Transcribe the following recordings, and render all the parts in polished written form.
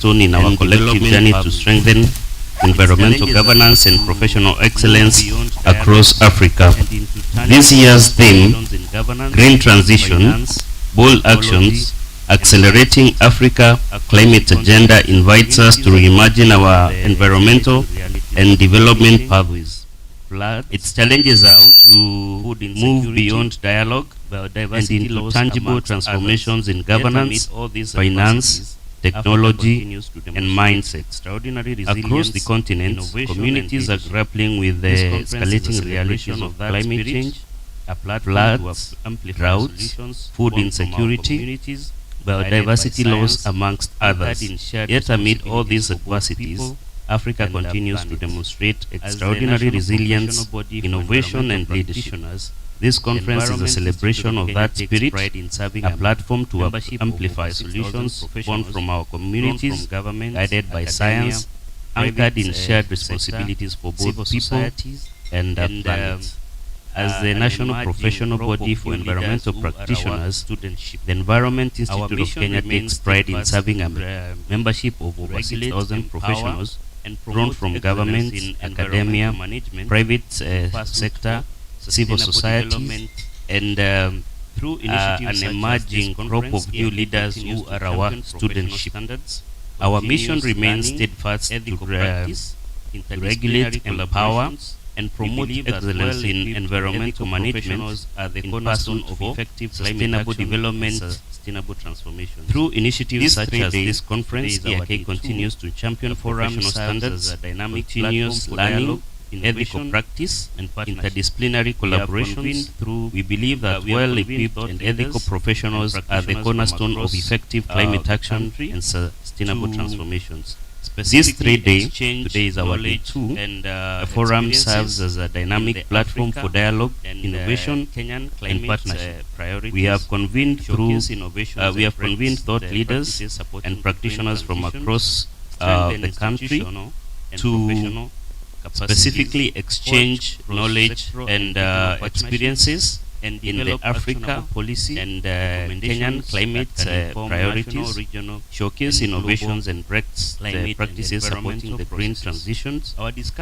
soon in our collective journey to strengthen environmental governance and professional excellence across Africa. This year's theme, Green Transition, Bold Actions, Accelerating Africa Climate Agenda, invites us to reimagine our environmental and development pathways. It challenges us to move beyond dialogue and into tangible transformations in governance, finance, technology, and mindset. Across the continent, communities are grappling with the escalating realities of climate change, floods, droughts, food insecurity, biodiversity loss, amongst others. Yet amid all these adversities, Africa continues to demonstrate extraordinary resilience, innovation, and leadership. This conference is a celebration of that spirit, a platform to amplify solutions born from our communities, guided by science, anchored in shared responsibilities for both people and the planet. As the national professional body for environmental practitioners, the Environment Institute of Kenya takes pride in serving a membership of over 6,000 professionals drawn from government, academia, private sector, civil society, and through an emerging crop of new leaders who are our studentship. Our mission remains steadfast to regulate, empower, and promote excellence in environmental management as the cornerstone of effective sustainable development, sustainable transformation. Through initiatives such as this conference, EAK continues to champion professional standards, continuous learning, ethical practice, and interdisciplinary collaboration. We believe that well-equipped and ethical professionals are the cornerstone of effective climate action and sustainable transformations. This 3-day, today is our day 2, and the forum serves as a dynamic platform for dialogue, innovation, and partnership. We have convened thought leaders and practitioners from across the country to specifically exchange knowledge and experiences in the Africa policy and Kenyan climate priorities, showcase innovations and practices supporting the green transitions,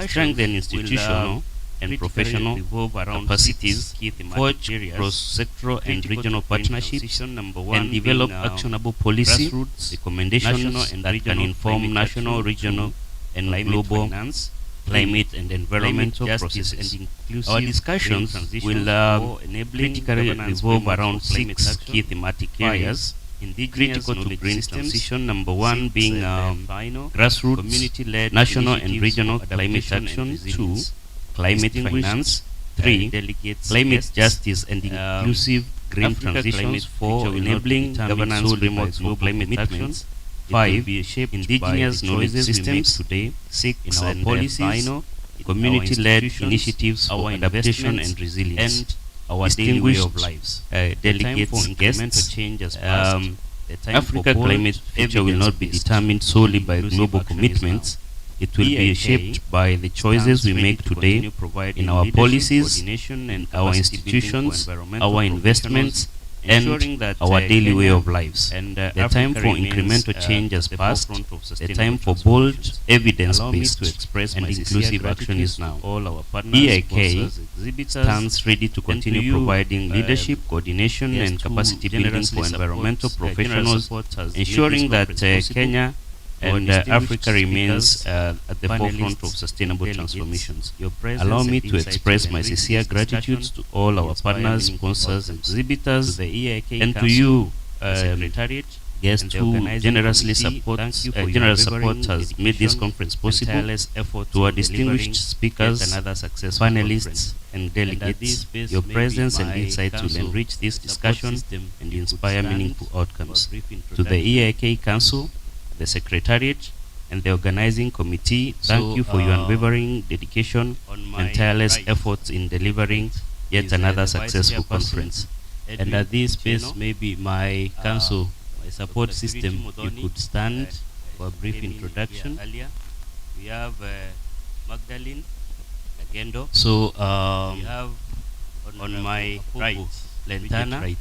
strengthen institutional and professional capacities, forge cross-sectoral and regional partnerships, and develop actionable policy recommendations that can inform national, regional, and global climate and environmental processes. Our discussions will critically revolve around 6 key thematic areas critical to green transition. Number 1 being grassroots, community-led, national and regional climate action. 2, climate finance. 3, climate justice and inclusive green transitions. 4, enabling governance frameworks for climate actions. 5, indigenous knowledge systems today. 6, and policies, community-led initiatives for adaptation and resilience. And our daily way of lives. Delegates, guests, Africa climate future will not be determined solely by global commitments. It will be shaped by the choices we make today in our policies, our institutions, our investments, and our daily way of lives. The time for incremental change has passed. The time for bold, evidence-based and inclusive action is now. EIK stands ready to continue providing leadership, coordination, and capacity building for environmental professionals, ensuring that Kenya and Africa remains at the forefront of sustainable transformations. Allow me to express my sincere gratitude to all our partners, sponsors, exhibitors, and to you, guests who generously generous support has made this conference possible. To our distinguished speakers, panelists, and delegates, your presence and insights will enrich this discussion and inspire meaningful outcomes. To the EIK Council, the Secretariat, and the Organizing Committee, thank you for your unwavering dedication and tireless efforts in delivering yet another successful conference. And at this space, maybe my council, my support system, you could stand for a brief introduction. We have Magdalene Agendo. So we have on my right, Lentana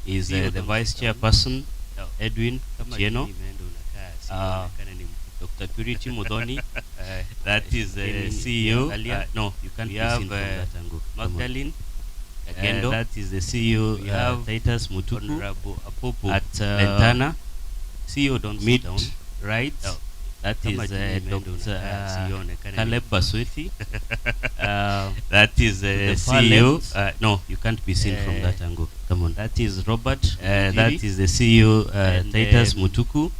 is the Vice Chairperson, Edwin Chieno. Dr. Purity Mudhoni. That is the CEO. No, you can't be seen from that angle. Magdalene Agendo. That is the CEO. We have Titus Mutuku. Honorable Apopo at Lentana. CEO, don't sit down. Right. That is Dr. Caleb Baswethi. That is the CEO. No, you can't be seen from that angle. Come on. That is Robert. That is the CEO. Titus Mutuku.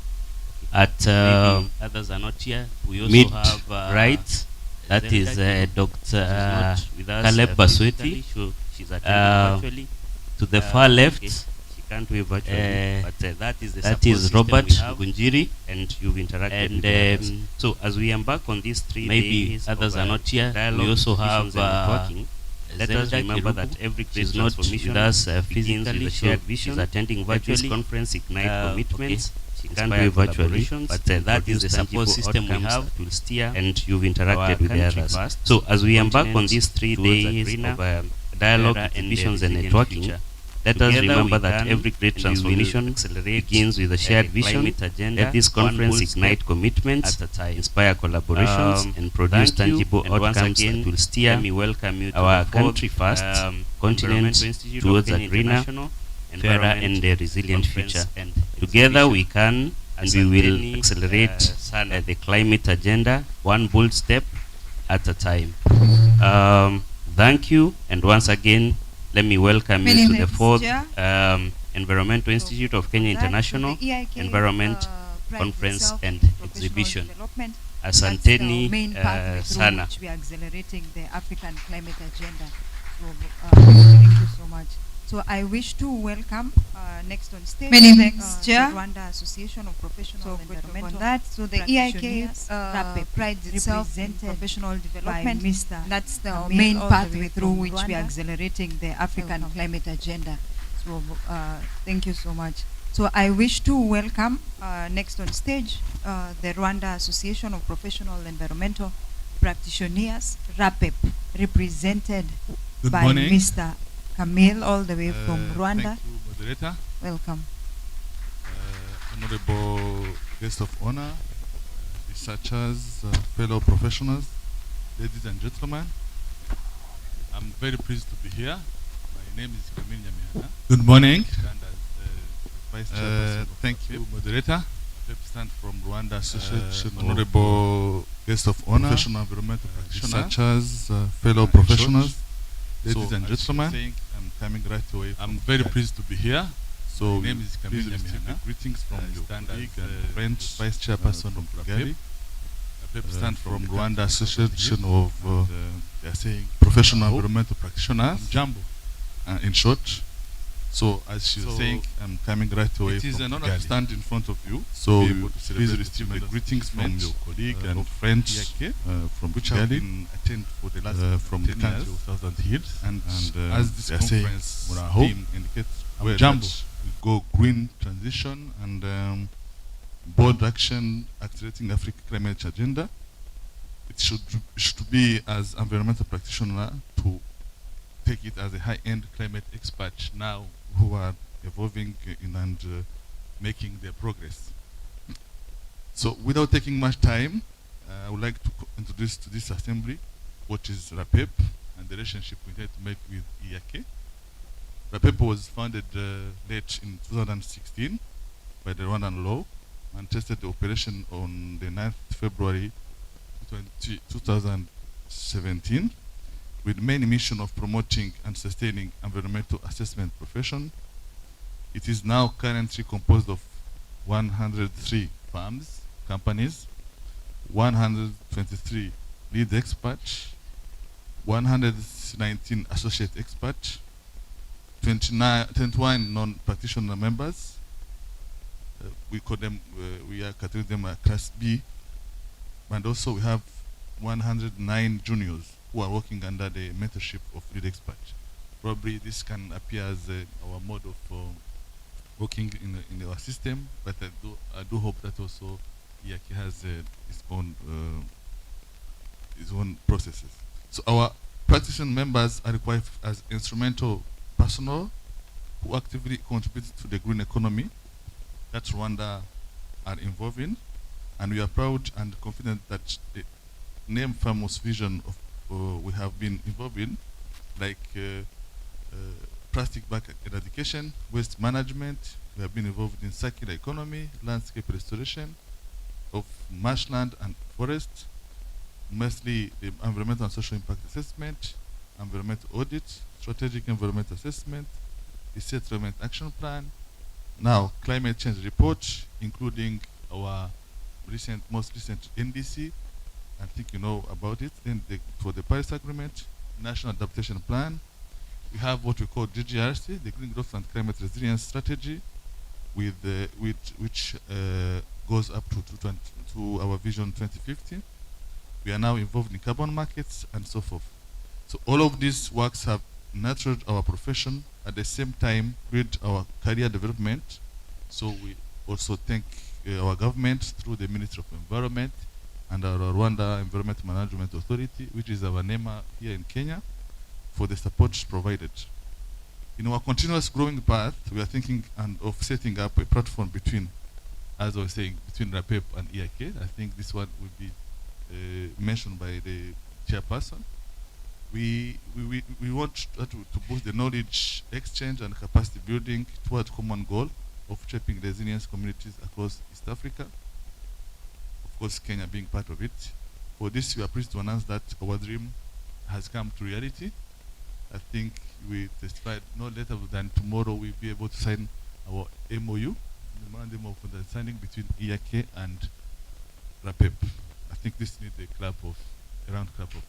At others are not here. We also have right. That is Dr. Caleb Baswethi. She's attending virtually. To the far left. Can't we virtually, but that is Robert Gunjiri, and you've interacted with others. So as we embark on these 3 days, others are not here. We also have networking. Let us remember that every great transformation does physically with shared vision. She's attending virtually. This conference ignite commitments. She can't do virtually, but that is the support system we have that will steer, and you've interacted with the others. So as we embark on these 3 days of dialogue, exhibitions, and networking, let us remember that every great transformation begins with a shared vision. Let this conference ignite commitments, inspire collaborations, and produce tangible outcomes that will steer our country first, continent towards a greener, fairer, and a resilient future. Together we can, and we will accelerate the climate agenda, one bold step at a time. Thank you, and once again, let me welcome you to the 4th Environmental Institute of Kenya International Environment Conference and Exhibition. Asanteni sana. We are accelerating the African climate agenda. So, thank you so much. So I wish to welcome next on stage. Many thanks, Chair. The Rwanda Association of Professional Environmental. On that, So the EIK prides itself in professional development. That's the main pathway through which we are accelerating the African climate agenda. So thank you so much. So I wish to welcome next on stage the Rwanda Association of Professional Environmental Practitioners, RAPEP, represented Good by morning. Mr. Camille, all the way from Rwanda. Thank you, moderator. Welcome. Honorable guest of honor, researchers, fellow professionals, ladies and gentlemen. I'm very pleased to be here. My name is Camille Nyamihana. Good morning. Vice Chairperson. Thank you, moderator. Represent from Rwanda Association. Honorable guest of honor, professional environmental researchers, fellow professionals, ladies and gentlemen. I'm coming right away. I'm very pleased to be here. So, my name is Camille Nyamihana. Greetings from your colleague and friend, Vice Chairperson of Kigali. I represent from Rwanda Association of Professional Environmental Practitioners. Jambo. In short. So, as she's saying, I'm coming right away. It is an honor to stand in front of you. So, please receive the greetings from your colleague and friends from which have been attended for the last from the country of Southern Hills. And as this conference theme indicates, where Jambo will go green transition and bold action accelerating Africa climate agenda. It should be as environmental practitioner to take it as a high-end climate expert now who are evolving and making their progress. So without taking much time, I would like to introduce to this assembly what is RAPEP and the relationship we intend to make with EIK. RAPEP was founded late in 2016 by the Rwandan law and tested the operation on the 9th February 2017 with main mission of promoting and sustaining environmental assessment profession. It is now currently composed of 103 firms, companies, 123 lead experts, 119 associate experts, 21 non-practitioner members. We call them, we are categorizing them as Class B, and also we have 109 juniors who are working under the mentorship of lead experts. Probably this can appear as our mode of working in our system, but I do hope that also EIK has its own processes. So our practitioner members are required as instrumental personnel who actively contribute to the green economy that Rwanda are involved in. And we are proud and confident that the name famous vision of we have been involved in, like plastic bag eradication, waste management. We have been involved in circular economy, landscape restoration of marshland and forest, mostly the environmental and social impact assessment, environmental audit, strategic environmental assessment, the settlement action plan, now climate change report, including our most recent NDC. I think you know about it. Then for the Paris Agreement, National Adaptation Plan, we have what we call GGRC, the Green Growth and Climate Resilience Strategy, with which goes up to our Vision 2050. We are now involved in carbon markets and so forth. So all of these works have nurtured our profession, at the same time build our career development. So we also thank our government through the Ministry of Environment and our Rwanda Environment Management Authority, which is our NEMA here in Kenya, for the support provided. In our continuous growing path, we are thinking of setting up a platform between, as I was saying, between RAPEP and EIK. I think this one will be mentioned by the chairperson. We want to boost the knowledge exchange and capacity building towards common goal of shaping resilience communities across East Africa. Of course, Kenya being part of it. For this, we are pleased to announce that our dream has come to reality. I think we testified no later than tomorrow we'll be able to sign our MOU, Memorandum of Understanding between EIK and RAPEP. I think this needs a round clap of.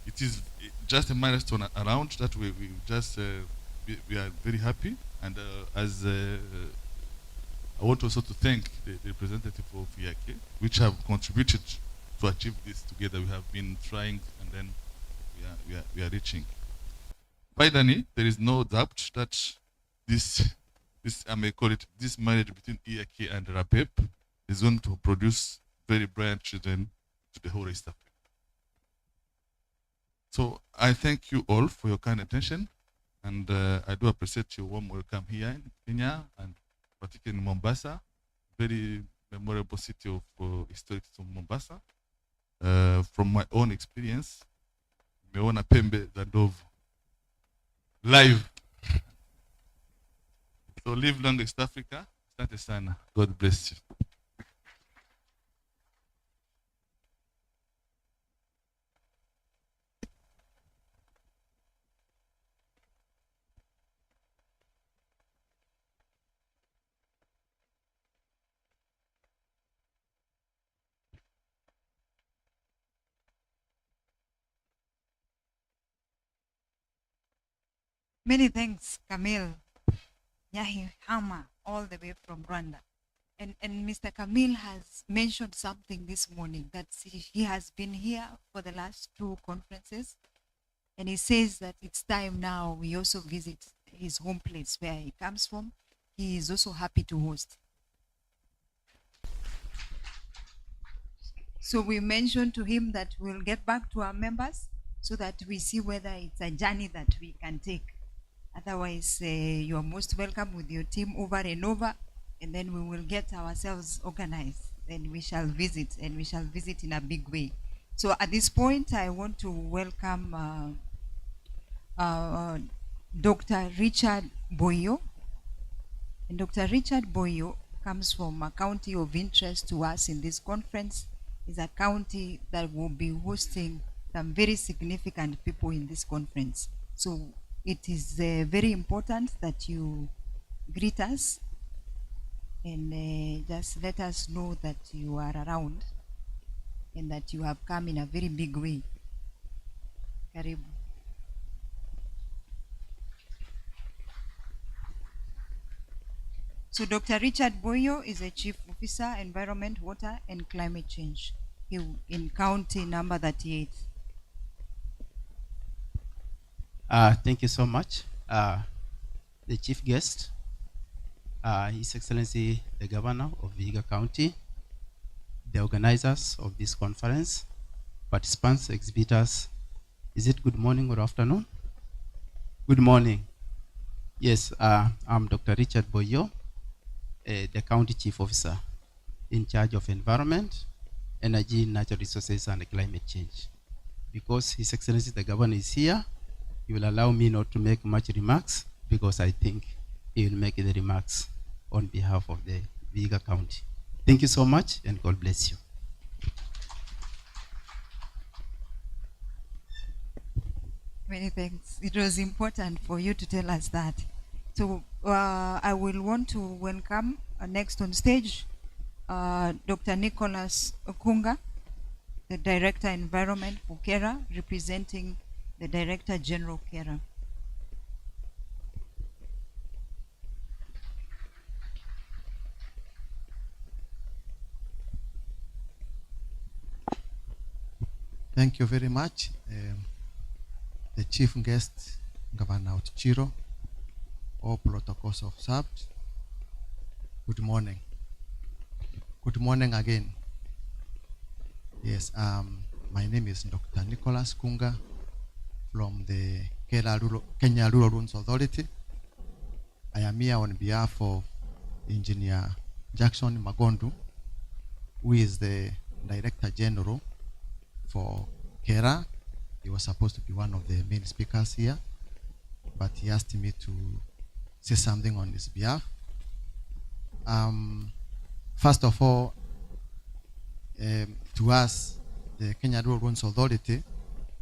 It is just a milestone around that we are very happy, and I want also to thank the representative of EIK, which have contributed to achieve this together. We have been trying, and then we are reaching. Finally, there is no doubt that this I may call it, this marriage between EIK and RAPEP is going to produce very bright children to the whole East Africa. So I thank you all for your kind attention, and I do appreciate your warm welcome here in Kenya, and particularly in Mombasa, very memorable city of historic of Mombasa. From my own experience, nimeona pembe za ndovu live. So live long East Africa. Asante sana. God bless you. Many thanks, Camille Nyahi Hama, all the way from Rwanda. And Mr. Camille has mentioned something this morning, that he has been here for the last 2 conferences. And he says that it's time now we also visit his home place where he comes from. He is also happy to host. So we mentioned to him that we'll get back to our members so that we see whether it's a journey that we can take. Otherwise, you are most welcome with your team over and over, and then we will get ourselves organized, and we shall visit, and we shall visit in a big way. So at this point, I want to welcome Dr. Richard Boyo. And Dr. Richard Boyo comes from a county of interest to us in this conference. It's a county that will be hosting some very significant people in this conference. So it is very important that you greet us and just let us know that you are around and that you have come in a very big way. Karibu. So Dr. Richard Boyo is a Chief Officer, Environment, Water and Climate Change in County number 38. Thank you so much. The chief guest, His Excellency the Governor of Vihiga County, the organizers of this conference, participants, exhibitors. Is it good morning or afternoon? Good morning. Yes, I'm Dr. Richard Boyo, the county chief officer in charge of environment, energy, natural resources, and climate change. Because His Excellency the Governor is here, he will allow me not to make much remarks because I think he will make the remarks on behalf of the Vihiga County. Thank you so much, and God bless you. Many thanks. It was important for you to tell us that. So I will want to welcome next on stage Dr. Nicholas Okunga, the Director Environment for KERA, representing the Director General KERA. Thank you very much. The chief guest, Governor Chiro, all protocols observed. Good morning. Good morning again. Yes, my name is Dr. Nicholas Kunga from the Kenya Rural Roads Authority. I am here on behalf of Engineer Jackson Magondu, who is the Director General for KERA. He was supposed to be one of the main speakers here, but he asked me to say something on his behalf. First of all, to us, the Kenya Rural Roads Authority,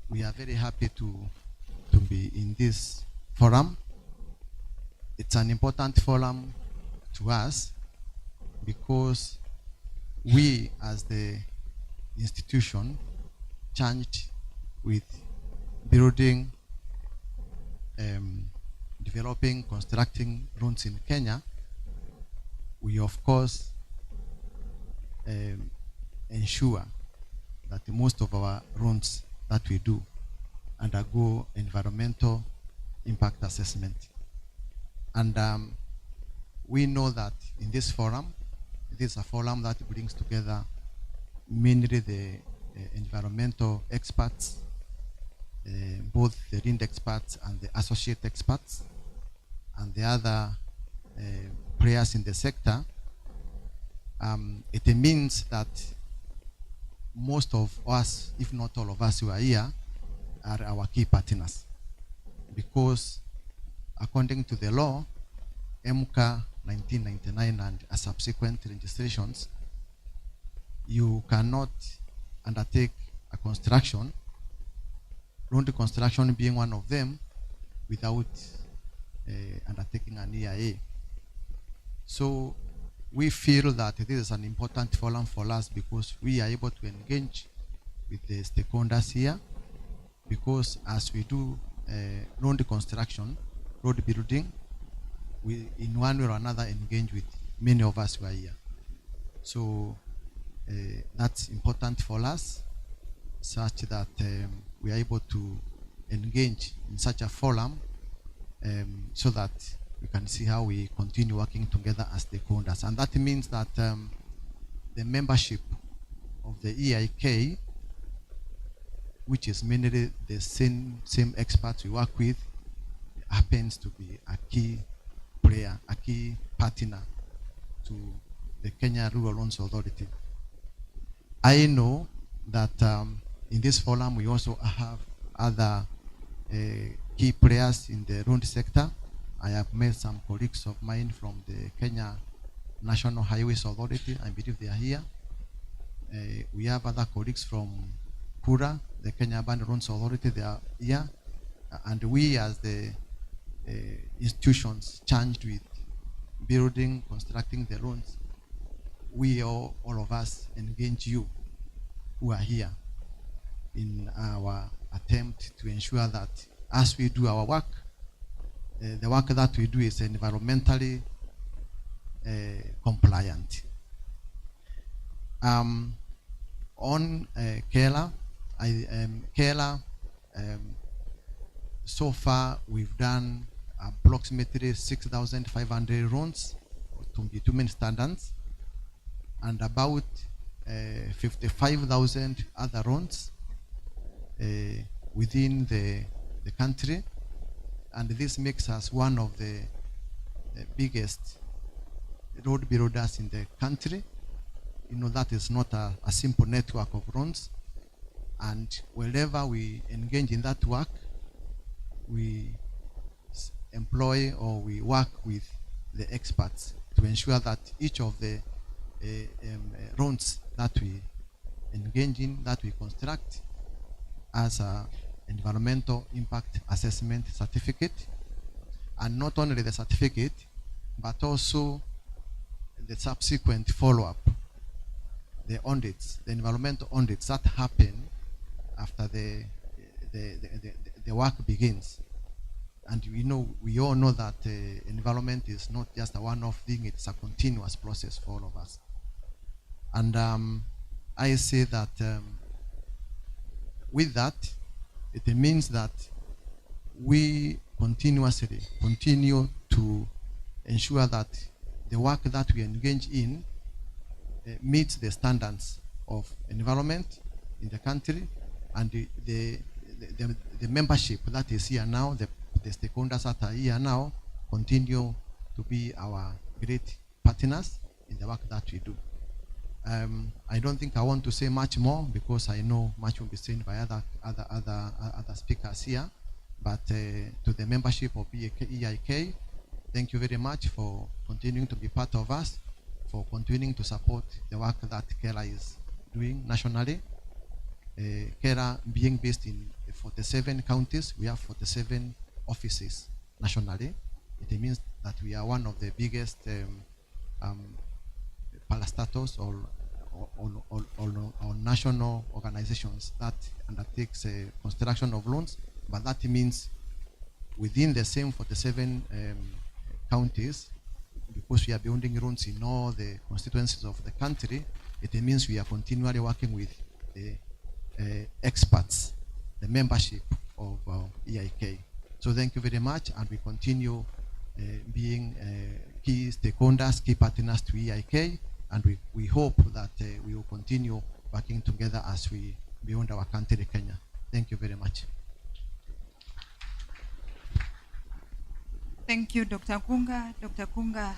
we are very happy to be in this forum. It's an important forum to us because we, as the institution, charged with building, developing, constructing roads in Kenya, we of course ensure that most of our roads that we do undergo environmental impact assessment. And we know that in this forum, it is a forum that brings together mainly the environmental experts, both the RIND experts and the associate experts, and the other players in the sector. It means that most of us, if not all of us who are here, are our key partners. Because according to the law, MCA 1999 and subsequent legislations, you cannot undertake a construction, road construction being one of them, without undertaking an EIA. So we feel that this is an important forum for us because we are able to engage with the stakeholders here, because as we do road construction, road building, we in one way or another engage with many of us who are here. So that's important for us, such that we are able to engage in such a forum so that we can see how we continue working together as stakeholders. And that means that the membership of the EIK, which is mainly the same experts we work with, happens to be a key player, a key partner to the Kenya Rural Roads Authority. I know that in this forum we also have other key players in the road sector. I have met some colleagues of mine from the Kenya National Highways Authority. I believe they are here. We have other colleagues from KURA, the Kenya Urban Roads Authority. They are here. And we, as the institutions charged with building, constructing the roads, we all of us engage you who are here in our attempt to ensure that as we do our work, the work that we do is environmentally compliant. On KERA, so far we've done approximately 6,500 rounds to bitumen standards, and about 55,000 other rounds within the country. And this makes us one of the biggest road builders in the country. You know, that is not a simple network of roads. And wherever we engage in that work, we employ or we work with the experts to ensure that each of the roads that we engage in, that we construct, as a environmental impact assessment certificate, and not only the certificate, but also the subsequent follow-up, the audits, the environmental audits that happen after the work begins. And we all know that environment is not just a one-off thing, it's a continuous process for all of us. And I say that with that, it means that we continuously continue to ensure that the work that we engage in meets the standards of environment in the country, and the membership that is here now, the stakeholders that are here now, continue to be our great partners in the work that we do. I don't think I want to say much more because I know much will be said by other speakers here. But to the membership of EIK, thank you very much for continuing to be part of us, for continuing to support the work that KERA is doing nationally. KERA being based in 47 counties, we have 47 offices nationally. It means that we are one of the biggest parastatals or national organizations that undertakes construction of loans. But that means within the same 47 counties, because we are building roads in all the constituencies of the country, it means we are continually working with the experts, the membership of EIK. So thank you very much, and we continue being key stakeholders, key partners to EIK, and we hope that we will continue working together as we build our country, Kenya. Thank you very much. Thank you, Dr. Kunga. Dr. Kunga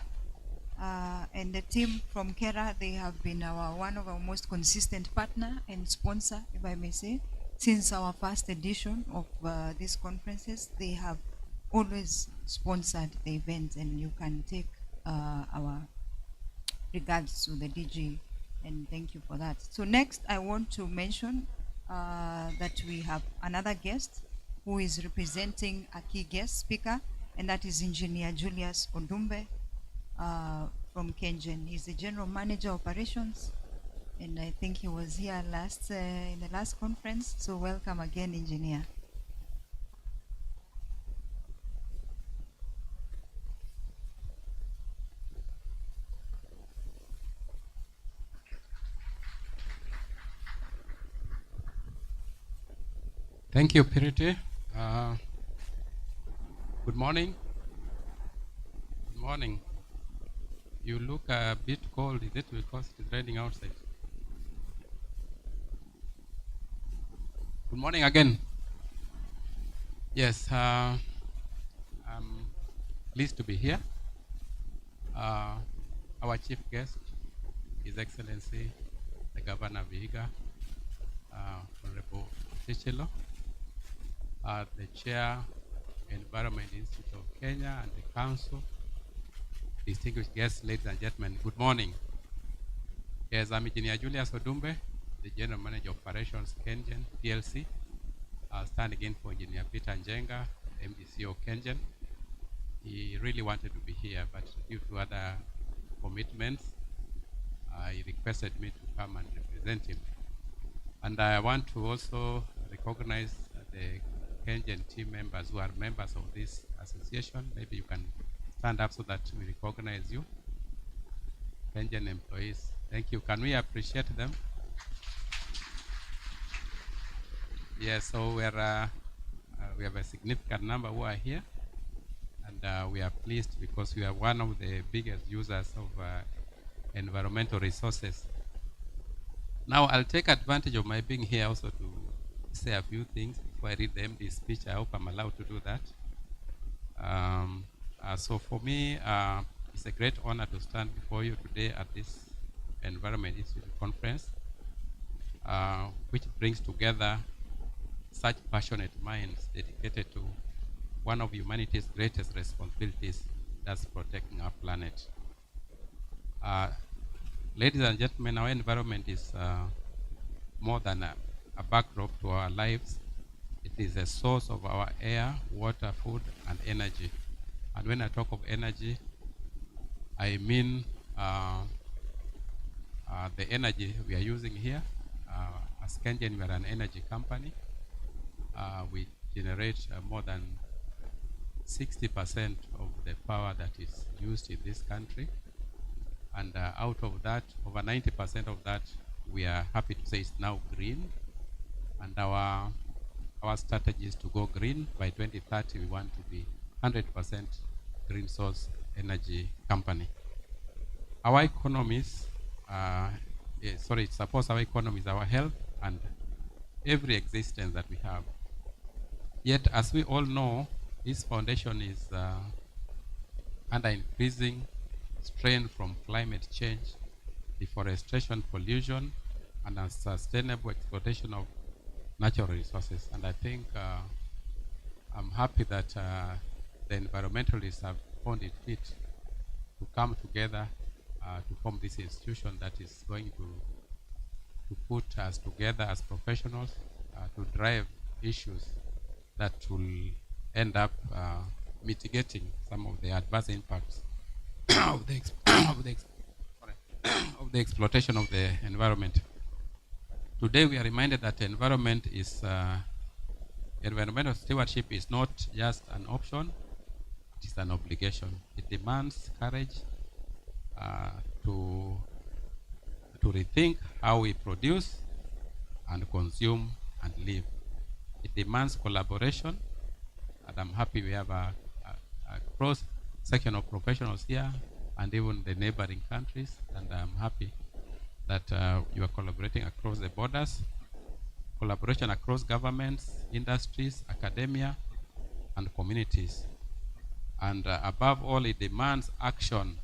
and the team from KERA, they have been one of our most consistent partner and sponsor, if I may say, since our first edition of these conferences. They have always sponsored the events, and you can take our regards to the DG, and thank you for that. So next, I want to mention that we have another guest who is representing a key guest speaker, and that is Engineer Julius Odumbe from Kengen. He's the General Manager Operations, and I think he was here in the last conference. So welcome again, Engineer. Thank you, Pirite. Good morning. Good morning. You look a bit cold. Is it because it is raining outside? Good morning again. Yes, I'm pleased to be here. Our chief guest, His Excellency, the Governor of Vihiga, Honorable Tichelo, the Chair, Environment Institute of Kenya, and the Council, distinguished guests, ladies and gentlemen, good morning. Yes, I'm Engineer Julius Odumbe, the General Manager of Operations, Kengen PLC. I'll stand again for Engineer Peter Njenga, MDC of Kengen. He really wanted to be here, but due to other commitments, he requested me to come and represent him. And I want to also recognize the Kengen team members who are members of this association. Maybe you can stand up so that we recognize you. Kengen employees, thank you. Can we appreciate them? Yes, so we have a significant number who are here, and we are pleased because we are one of the biggest users of environmental resources. Now, I'll take advantage of my being here also to say a few things before I read the MD speech. I hope I'm allowed to do that. So for me, It's a great honor to stand before you today at this Environment Institute conference, which brings together such passionate minds dedicated to one of humanity's greatest responsibilities, that's protecting our planet. Ladies and gentlemen, our environment is more than a backdrop to our lives. It is a source of our air, water, food, and energy. And when I talk of energy, I mean the energy we are using here. As Kenyan, we are an energy company. We generate more than 60% of the power that is used in this country. And out of that, over 90% of that, we are happy to say is now green. And our strategy is to go green. By 2030, we want to be 100% green source energy company. Our economies, it supports our economies, our health, and every existence that we have. Yet, as we all know, this foundation is under increasing strain from climate change, deforestation, pollution, and unsustainable exploitation of natural resources. And I think I'm happy that the environmentalists have found it fit to come together to form this institution that is going to put us together as professionals to drive issues that will end up mitigating some of the adverse impacts of the exploitation of the environment. Today we are reminded that environmental stewardship is not just an option, it is an obligation. It demands courage to rethink how we produce and consume and live. It demands collaboration, and I'm happy we have a cross-section of professionals here and even the neighboring countries, and I'm happy that you are collaborating across the borders, collaboration across governments, industries, academia, and communities. And above all, it demands action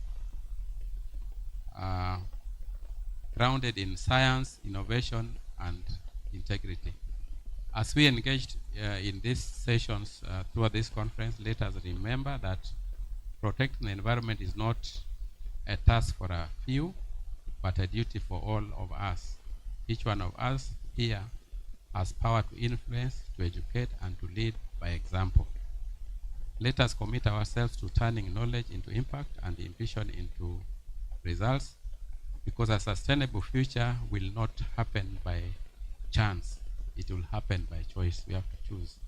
grounded in science, innovation, and integrity. As we engaged in these sessions throughout this conference, let us remember that protecting the environment is not a task for a few, but a duty for all of us. Each one of us here has power to influence, to educate, and to lead by example. Let us commit ourselves to turning knowledge into impact and ambition into results, because a sustainable future will not happen by chance. It will happen by choice. We have to choose.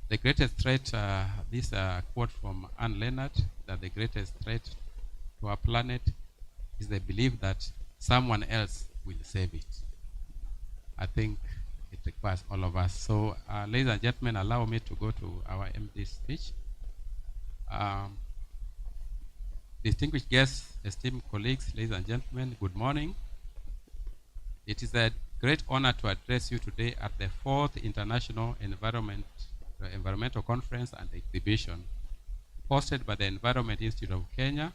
The greatest threat, this quote from Anne Leonard, that the greatest threat to our planet is the belief that someone else will save it. I think it requires all of us. So, ladies and gentlemen, allow me to go to our MD's speech. Distinguished guests, esteemed colleagues, ladies and gentlemen, good morning. It is a great honor to address you today at the 4th International Environmental Conference and Exhibition, hosted by the Environment Institute of Kenya.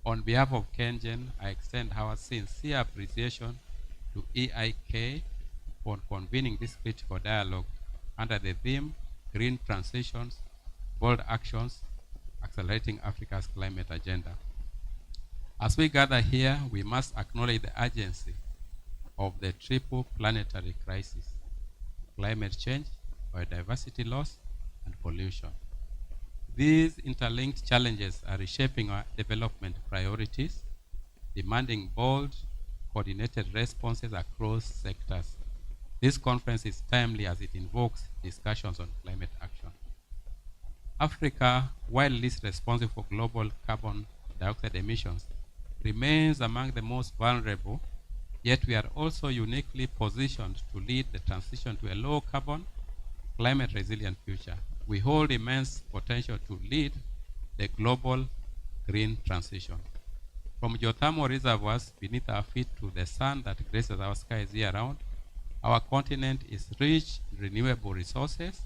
On behalf of Kengen, I extend our sincere appreciation to EIK for convening this critical dialogue under the theme, Green Transitions, Bold Actions, Accelerating Africa's Climate Agenda. As we gather here, we must acknowledge the urgency of the triple planetary crisis: climate change, biodiversity loss, and pollution. These interlinked challenges are reshaping our development priorities, demanding bold, coordinated responses across sectors. This conference is timely as it invokes discussions on climate action. Africa, while least responsible for global carbon dioxide emissions, remains among the most vulnerable, yet we are also uniquely positioned to lead the transition to a low-carbon, climate-resilient future. We hold immense potential to lead the global green transition. From geothermal reservoirs beneath our feet to the sun that graces our skies year-round, our continent is rich in renewable resources,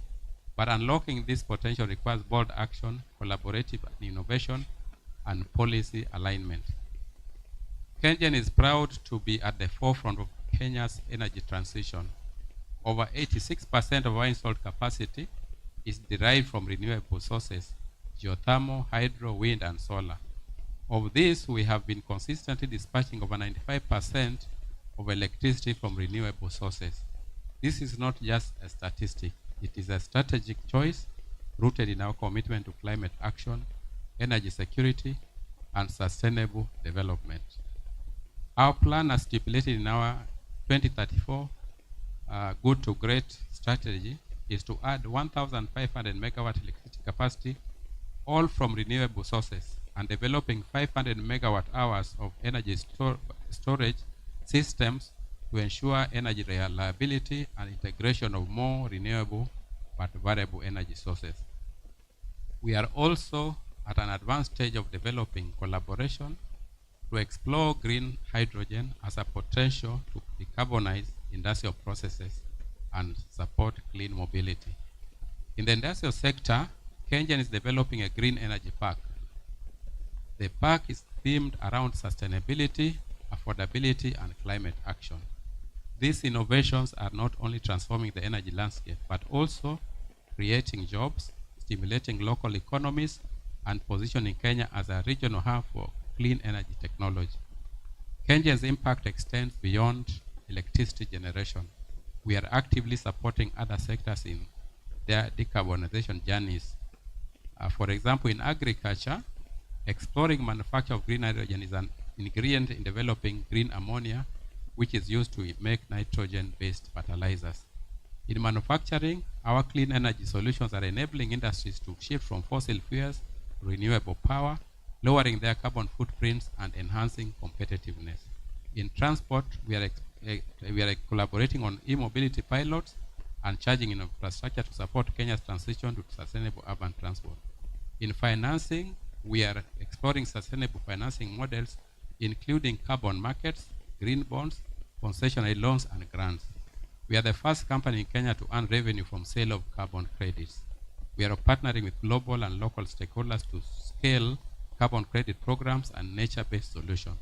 but unlocking this potential requires bold action, collaborative innovation, and policy alignment. KenGen is proud to be at the forefront of Kenya's energy transition. Over 86% of our installed capacity is derived from renewable sources, geothermal, hydro, wind, and solar. Of this, we have been consistently dispatching over 95% of electricity from renewable sources. This is not just a statistic. It is a strategic choice rooted in our commitment to climate action, energy security, and sustainable development. Our plan, as stipulated in our 2034 good to great strategy, is to add 1,500 megawatt electricity capacity, all from renewable sources, and developing 500 megawatt hours of energy storage systems to ensure energy reliability and integration of more renewable but variable energy sources. We are also at an advanced stage of developing collaboration to explore green hydrogen as a potential to decarbonize industrial processes and support clean mobility. In the industrial sector, KenGen is developing a green energy park. The park is themed around sustainability, affordability, and climate action. These innovations are not only transforming the energy landscape, but also creating jobs, stimulating local economies, and positioning Kenya as a regional hub for clean energy technology. KenGen's impact extends beyond electricity generation. We are actively supporting other sectors in their decarbonization journeys. For example, in agriculture, exploring manufacture of green hydrogen is an ingredient in developing green ammonia, which is used to make nitrogen-based fertilizers. In manufacturing, our clean energy solutions are enabling industries to shift from fossil fuels to renewable power, lowering their carbon footprints and enhancing competitiveness. In transport, we are collaborating on e-mobility pilots and charging infrastructure to support Kenya's transition to sustainable urban transport. In financing, we are exploring sustainable financing models, including carbon markets, green bonds, concessionary loans, and grants. We are the first company in Kenya to earn revenue from sale of carbon credits. We are partnering with global and local stakeholders to scale carbon credit programs and nature-based solutions.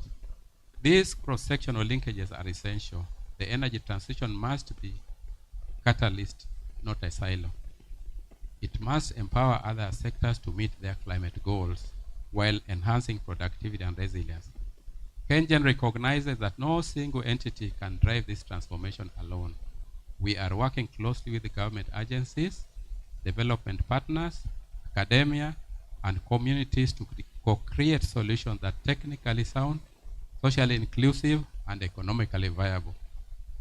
These cross-sectional linkages are essential. The energy transition must be catalyst, not a silo. It must empower other sectors to meet their climate goals while enhancing productivity and resilience. KenGen recognizes that no single entity can drive this transformation alone. We are working closely with the government agencies, development partners, academia, and communities to co-create solutions that are technically sound, socially inclusive, and economically viable.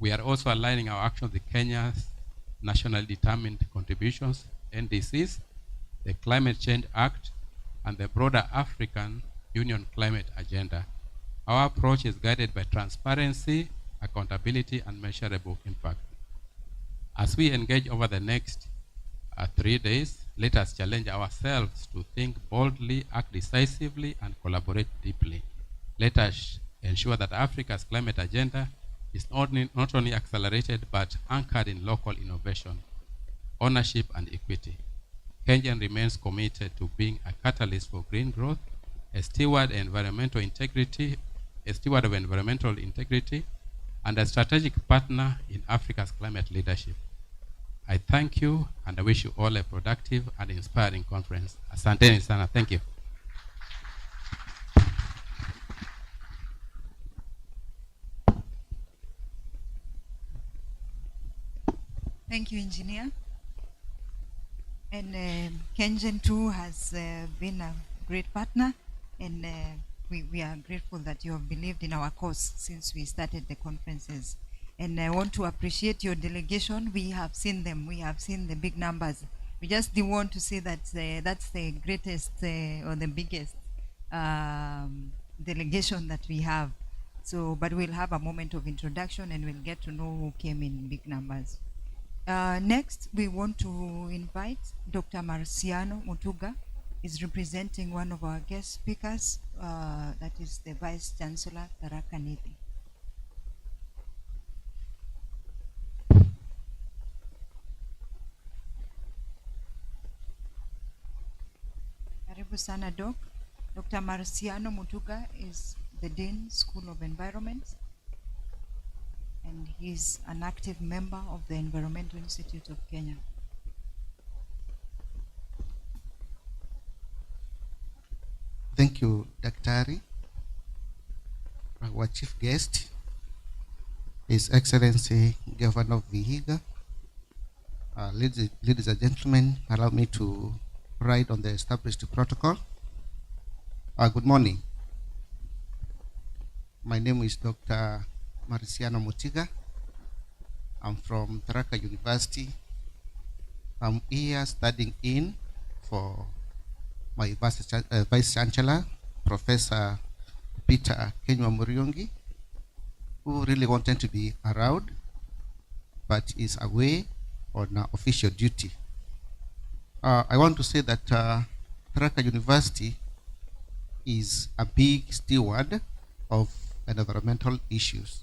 We are also aligning our actions with Kenya's nationally determined contributions, NDCs, the Climate Change Act, and the broader African Union climate agenda. Our approach is guided by transparency, accountability, and measurable impact. As we engage over the next 3 days, let us challenge ourselves to think boldly, act decisively, and collaborate deeply. Let us ensure that Africa's climate agenda is not only accelerated, but anchored in local innovation, ownership, and equity. KenGen remains committed to being a catalyst for green growth, a steward of environmental integrity, and a strategic partner in Africa's climate leadership. I thank you, and I wish you all a productive and inspiring conference. Asanteni sana. Thank you. Thank you, Engineer. And KenGen too has been a great partner, and we are grateful that you have believed in our cause since we started the conferences. And I want to appreciate your delegation. We have seen them. We have seen the big numbers. We just didn't want to say that that's the greatest or the biggest delegation that we have. So, but we'll have a moment of introduction and we'll get to know who came in big numbers. Next, we want to invite Dr. Marciano Mutuga. Is representing one of our guest speakers, that is the Vice Chancellor, Tharaka Nithi. Karibu sana, Doc. Dr. Marciano Mutuga is the Dean, School of Environment, and he's an active member of the Environmental Institute of Kenya. Thank you, Daktari. Our chief guest, His Excellency Governor of Vihiga. Ladies and gentlemen, allow me to write on the established protocol. Good morning. My name is Dr. Marciano Mutiga. I'm from Tharaka University. I'm here studying in for my Vice Chancellor, Professor Peter Kenywa Muriungi, who really wanted to be around, but is away on official duty. I want to say that Tharaka University is a big steward of environmental issues.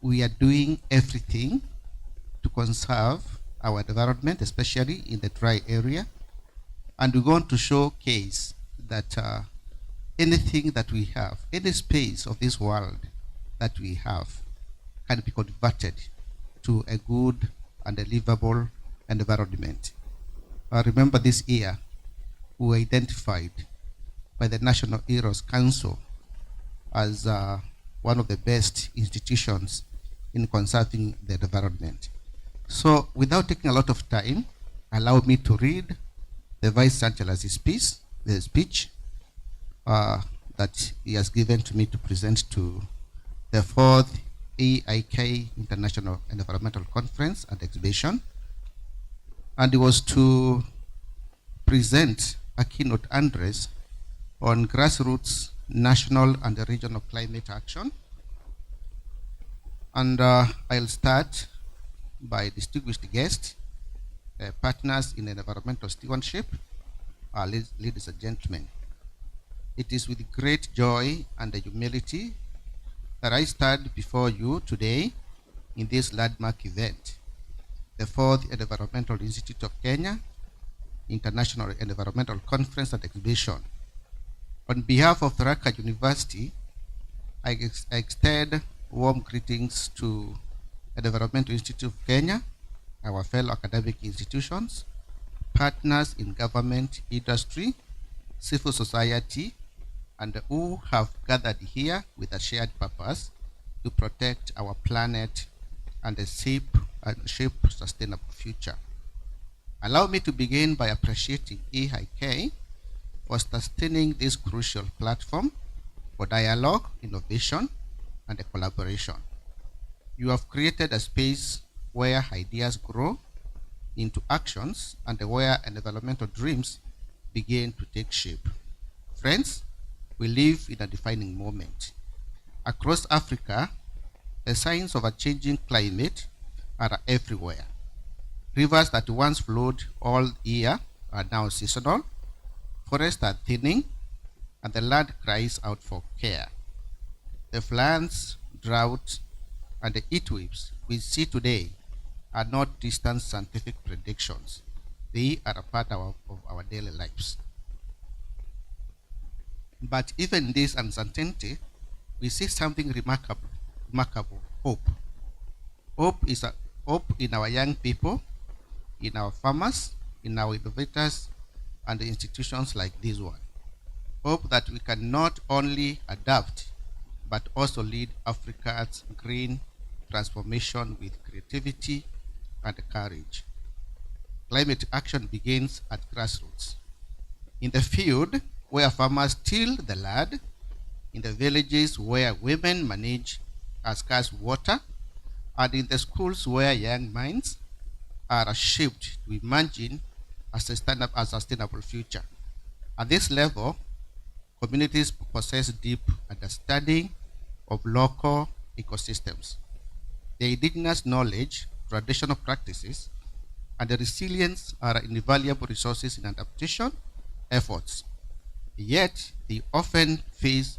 We are doing everything to conserve our environment, especially in the dry area. And we want to showcase that anything that we have, any space of this world that we have, can be converted to a good and a livable environment. Remember this year, we were identified by the National Heroes Council as one of the best institutions in conserving the environment. So without taking a lot of time, allow me to read the Vice Chancellor's speech that he has given to me to present to the 4th EIK International Environmental Conference and Exhibition. And it was to present a keynote address on grassroots, national and regional climate action. And I'll start by distinguished guests, partners in environmental stewardship, ladies and gentlemen. It is with great joy and humility that I stand before you today in this landmark event, the 4th Environmental Institute of Kenya International Environmental Conference and Exhibition. On behalf of Tharaka University, I extend warm greetings to the Environmental Institute of Kenya, our fellow academic institutions, partners in government, industry, civil society, and who have gathered here with a shared purpose to protect our planet and shape sustainable future. Allow me to begin by appreciating EIK for sustaining this crucial platform for dialogue, innovation, and collaboration. You have created a space where ideas grow into actions and where environmental dreams begin to take shape. Friends, we live in a defining moment. Across Africa, the signs of a changing climate are everywhere. Rivers that once flowed all year are now seasonal, forests are thinning, and the land cries out for care. The floods, drought, and the heat waves we see today are not distant scientific predictions. They are a part of our daily lives. But even in this uncertainty, we see something remarkable, hope. Hope in our young people, in our farmers, in our innovators, and the institutions like this one. Hope that we can not only adapt, but also lead Africa's green transformation with creativity and courage. Climate action begins at grassroots. In the field, where farmers till the land, in the villages where women manage scarce water, and in the schools where young minds are shaped to imagine a sustainable future. At this level, communities possess deep understanding of local ecosystems. Their indigenous knowledge, traditional practices, and the resilience are invaluable resources in adaptation efforts. Yet, they often face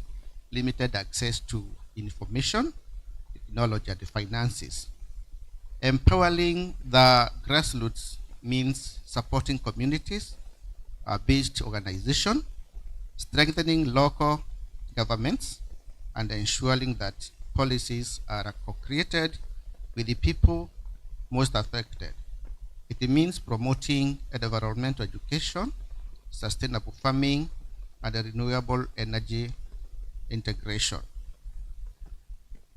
limited access to information, technology, and finances. Empowering the grassroots means supporting communities-based organization, strengthening local governments, and ensuring that policies are co-created with the people most affected. It means promoting environmental education, sustainable farming, and renewable energy integration.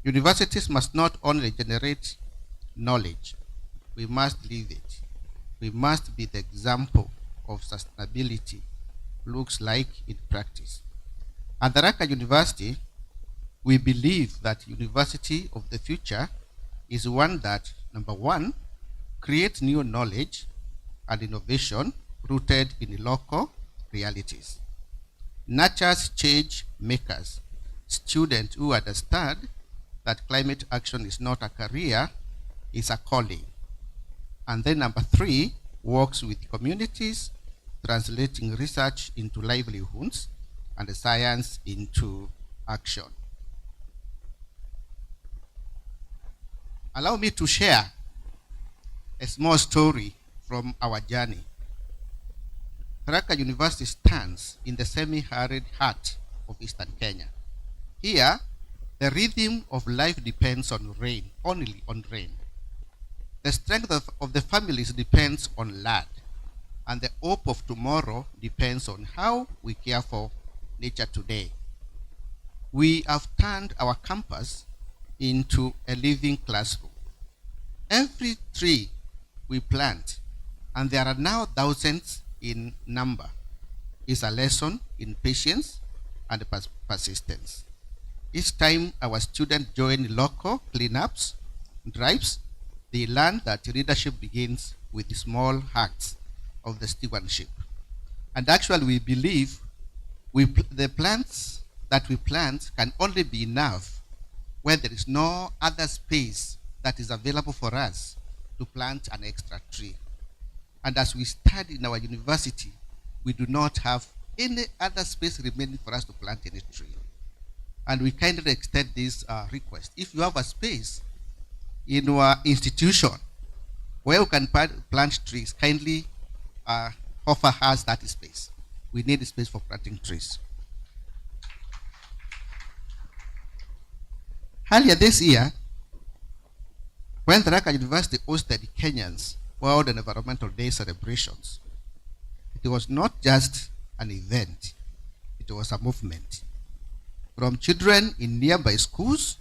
Universities must not only generate knowledge, we must live it. We must be the example of sustainability looks like in practice. At the Raka University, we believe that university of the future is one that, number one, creates new knowledge and innovation rooted in local realities, nurtures change makers, students who understand that climate action is not a career, it's a calling. And then number three, works with communities, translating research into livelihoods and science into action. Allow me to share a small story from our journey. Tharaka University stands in the semi-arid heart of Eastern Kenya. Here, the rhythm of life depends on rain, only on rain. The strength of the families depends on land, and the hope of tomorrow depends on how we care for nature today. We have turned our campus into a living classroom. Every tree we plant, and there are now thousands in number, is a lesson in patience and persistence. Each time our students join local cleanups, drives, they learn that leadership begins with the small acts of the stewardship. And actually we believe the plants that we plant can only be enough where there is no other space that is available for us to plant an extra tree. And as we study in our university, we do not have any other space remaining for us to plant any tree. And we kindly extend this request. If you have a space in our institution where we can plant trees, kindly offer us that space. We need a space for planting trees. Earlier this year, when the Raka University hosted Kenyans World Environmental Day celebrations, it was not just an event, it was a movement. From children in nearby schools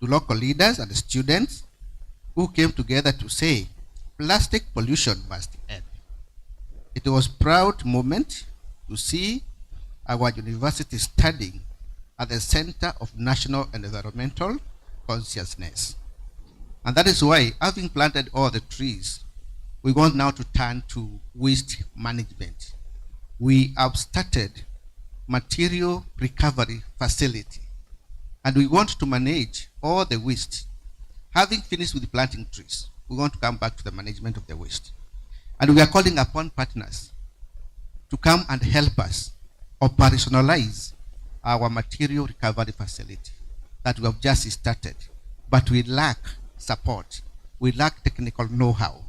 to local leaders and students who came together to say, plastic pollution must end. It was a proud moment to see our university studying at the center of national environmental consciousness. And that is why, having planted all the trees, we want now to turn to waste management. We have started material recovery facility, and we want to manage all the waste. Having finished with planting trees, we want to come back to the management of the waste. And we are calling upon partners to come and help us operationalize our material recovery facility that we have just started, but we lack support, we lack technical know-how,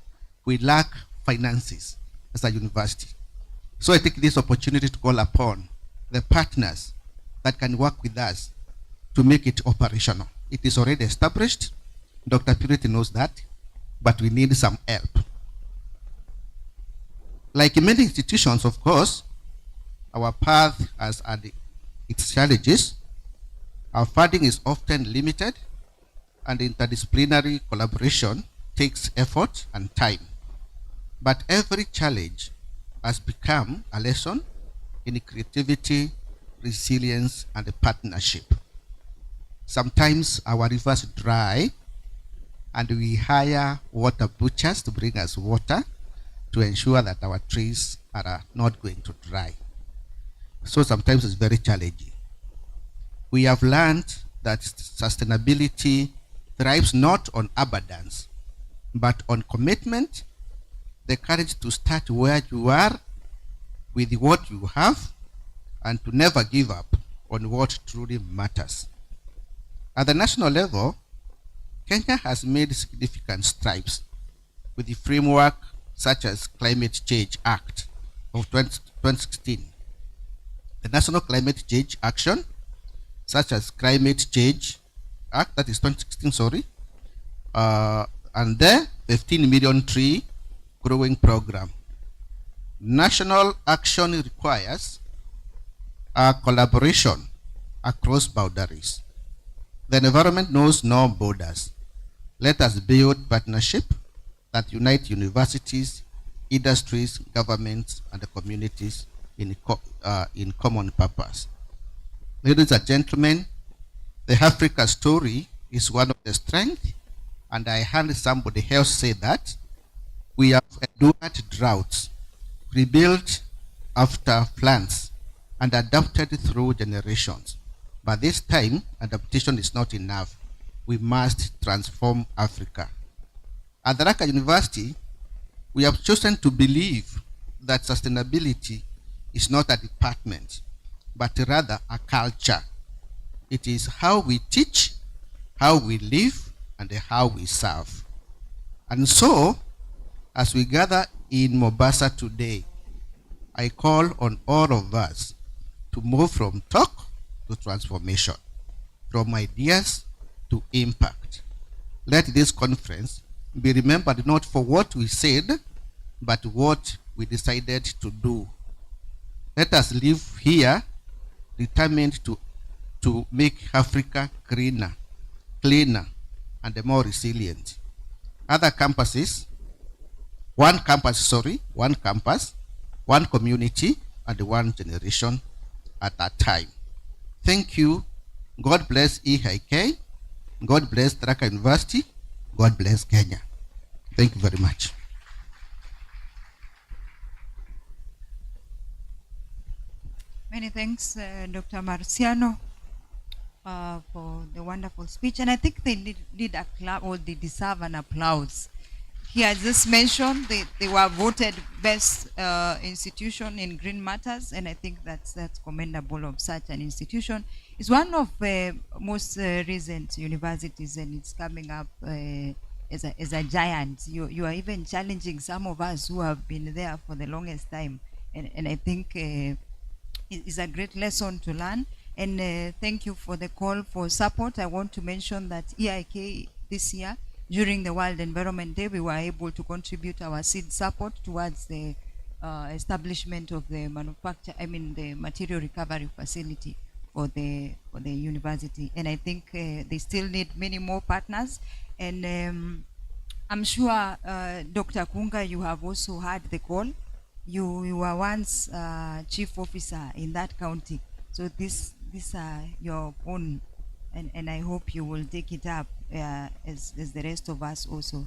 we lack finances as a university. So I take this opportunity to call upon the partners that can work with us to make it operational. It is already established. Dr. Purity knows that, but we need some help. Like in many institutions, of course, our path has had its challenges. Our funding is often limited, and interdisciplinary collaboration takes effort and time. But every challenge has become a lesson in creativity, resilience, and partnership. Sometimes our rivers dry, and we hire water butchers to bring us water to ensure that our trees are not going to dry. So sometimes it's very challenging. We have learned that sustainability thrives not on abundance, but on commitment, the courage to start where you are with what you have, and to never give up on what truly matters. At the national level, Kenya has made significant strides with the framework such as Climate Change Act of 2016. the National Climate Change Action, such as Climate Change Act, that is 2016, sorry, and the 15 million tree growing program. National action requires a collaboration across boundaries. The environment knows no borders. Let us build partnership that unite universities, industries, governments, and the communities in common purpose. Ladies and gentlemen, the Africa story is one of the strengths, and I heard somebody else say that we have endured droughts, rebuilt after floods, and adapted through generations. But this time, adaptation is not enough. We must transform Africa. At the Raka University, we have chosen to believe that sustainability is not a department, but rather a culture. It is how we teach, how we live, and how we serve. And so, as we gather in Mombasa today, I call on all of us to move from talk to transformation, from ideas to impact. Let this conference be remembered not for what we said, but what we decided to do. Let us live here determined to make Africa greener, cleaner, and more resilient. Other campuses, one campus, one community, and one generation at a time. Thank you. God bless EIK. God bless Tharaka University. God bless Kenya. Thank you very much. Many thanks, Dr. Marciano, for the wonderful speech. And I think they need a clap, or they deserve an applause. He has just mentioned they were voted best institution in Green Matters, and I think that's commendable of such an institution. It's one of most recent universities, and it's coming up as a giant. You are even challenging some of us who have been there for the longest time, and I think it's a great lesson to learn. And thank you for the call for support. I want to mention that EIK this year, during the World Environment Day, we were able to contribute our seed support towards the establishment of the the material recovery facility for the university. And I think they still need many more partners. And I'm sure, Dr. Kunga, you have also heard the call. You were once chief officer in that county. So these are your own, and I hope you will take it up as the rest of us also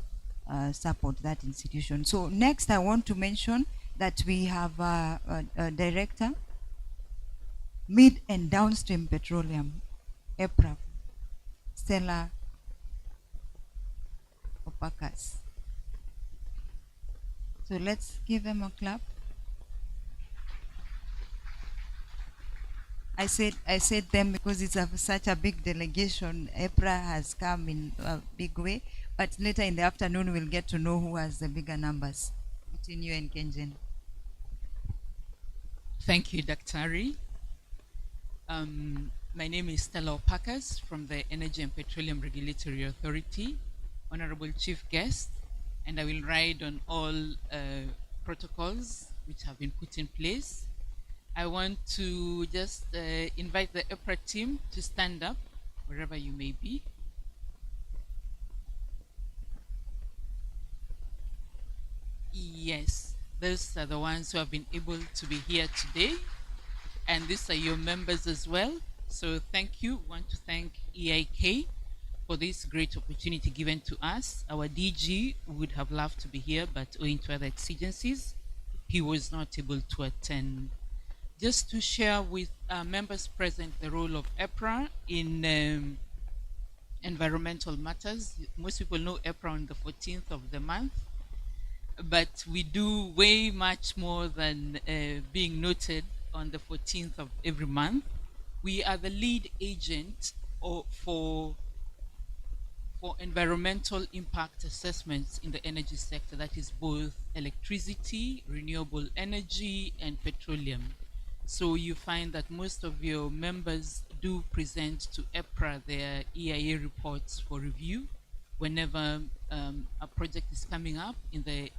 support that institution. So next I want to mention that we have a director, Mid and Downstream Petroleum, EPRA, Stella Opakas. So let's give them a clap. I said them because it's such a big delegation. EPRA has come in a big way, but later in the afternoon we'll get to know who has the bigger numbers between you and Kenjen. Thank you, Dr. Ari. My name is Stella Opakas from the Energy and Petroleum Regulatory Authority, Honorable Chief Guest, and I will ride on all protocols which have been put in place. I want to just invite the EPRA team to stand up wherever you may be. Yes, those are the ones who have been able to be here today, and these are your members as well. So thank you. We want to thank EIK for this great opportunity given to us. Our DG would have loved to be here, but owing to other exigencies, he was not able to attend. Just to share with members present the role of EPRA in environmental matters. Most people know EPRA on the 14th of the month, but we do way much more than being noted on the 14th of every month. We are the lead agent for environmental impact assessments in the energy sector, that is both electricity, renewable energy, and petroleum. So you find that most of your members do present to EPRA their EIA reports for review whenever a project is coming up in the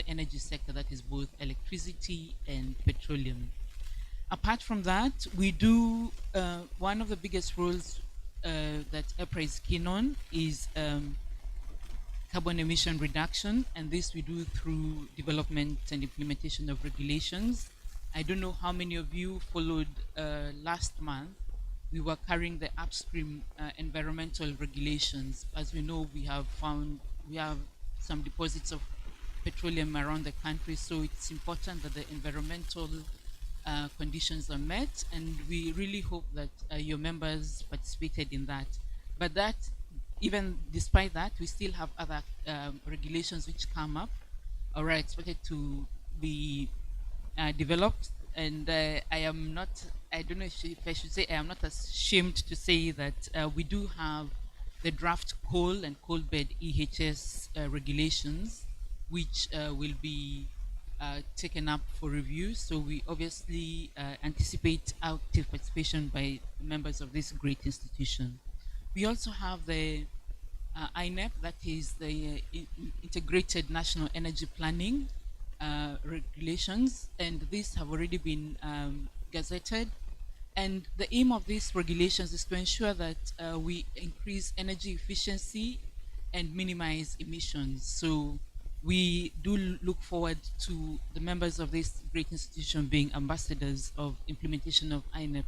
energy sector, that is both electricity and petroleum. Apart from that, we do one of the biggest roles that EPRA is keen on is carbon emission reduction, and this we do through development and implementation of regulations. I don't know how many of you followed last month. We were carrying the upstream environmental regulations. As we know, we have some deposits of petroleum around the country, so it's important that the environmental conditions are met, and we really hope that your members participated in that. But that, even despite that, we still have other regulations which come up or are expected to be developed. And I don't know if I should say, I am not ashamed to say that we do have the draft coal and coal bed EHS regulations, which will be taken up for review. So we obviously anticipate active participation by members of this great institution. We also have the INEP, that is the Integrated National Energy Planning regulations, and these have already been gazetted. And the aim of these regulations is to ensure that we increase energy efficiency and minimize emissions. So we do look forward to the members of this great institution being ambassadors of implementation of INEP.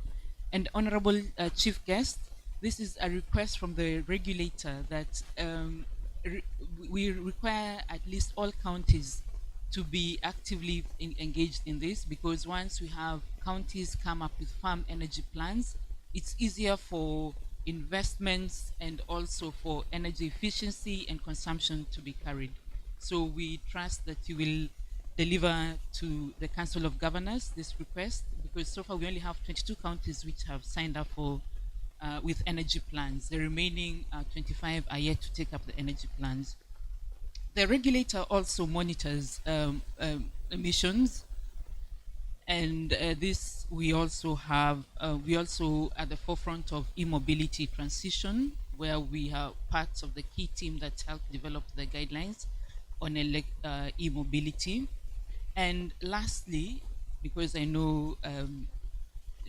And Honorable Chief Guest, this is a request from the regulator that we require at least all counties to be actively engaged in this, because once we have counties come up with farm energy plans, it's easier for investments and also for energy efficiency and consumption to be carried. So we trust that you will deliver to the Council of Governors this request, because so far we only have 22 counties which have signed up for with energy plans. The remaining 25 are yet to take up the energy plans. The regulator also monitors emissions, and this we also have. We also at the forefront of e-mobility transition, where we have parts of the key team that helped develop the guidelines on e-mobility. And lastly, because I know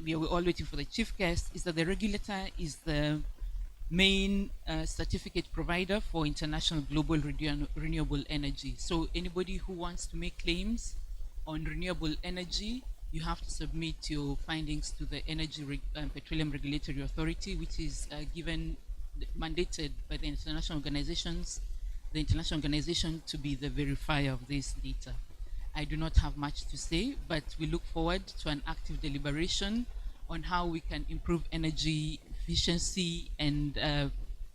we are all waiting for the chief guest, is that the regulator is the main certificate provider for international global renewable energy. So anybody who wants to make claims on renewable energy, you have to submit your findings to the Petroleum Regulatory Authority, which is mandated by the international organization to be the verifier of this data. I do not have much to say, but we look forward to an active deliberation on how we can improve energy efficiency and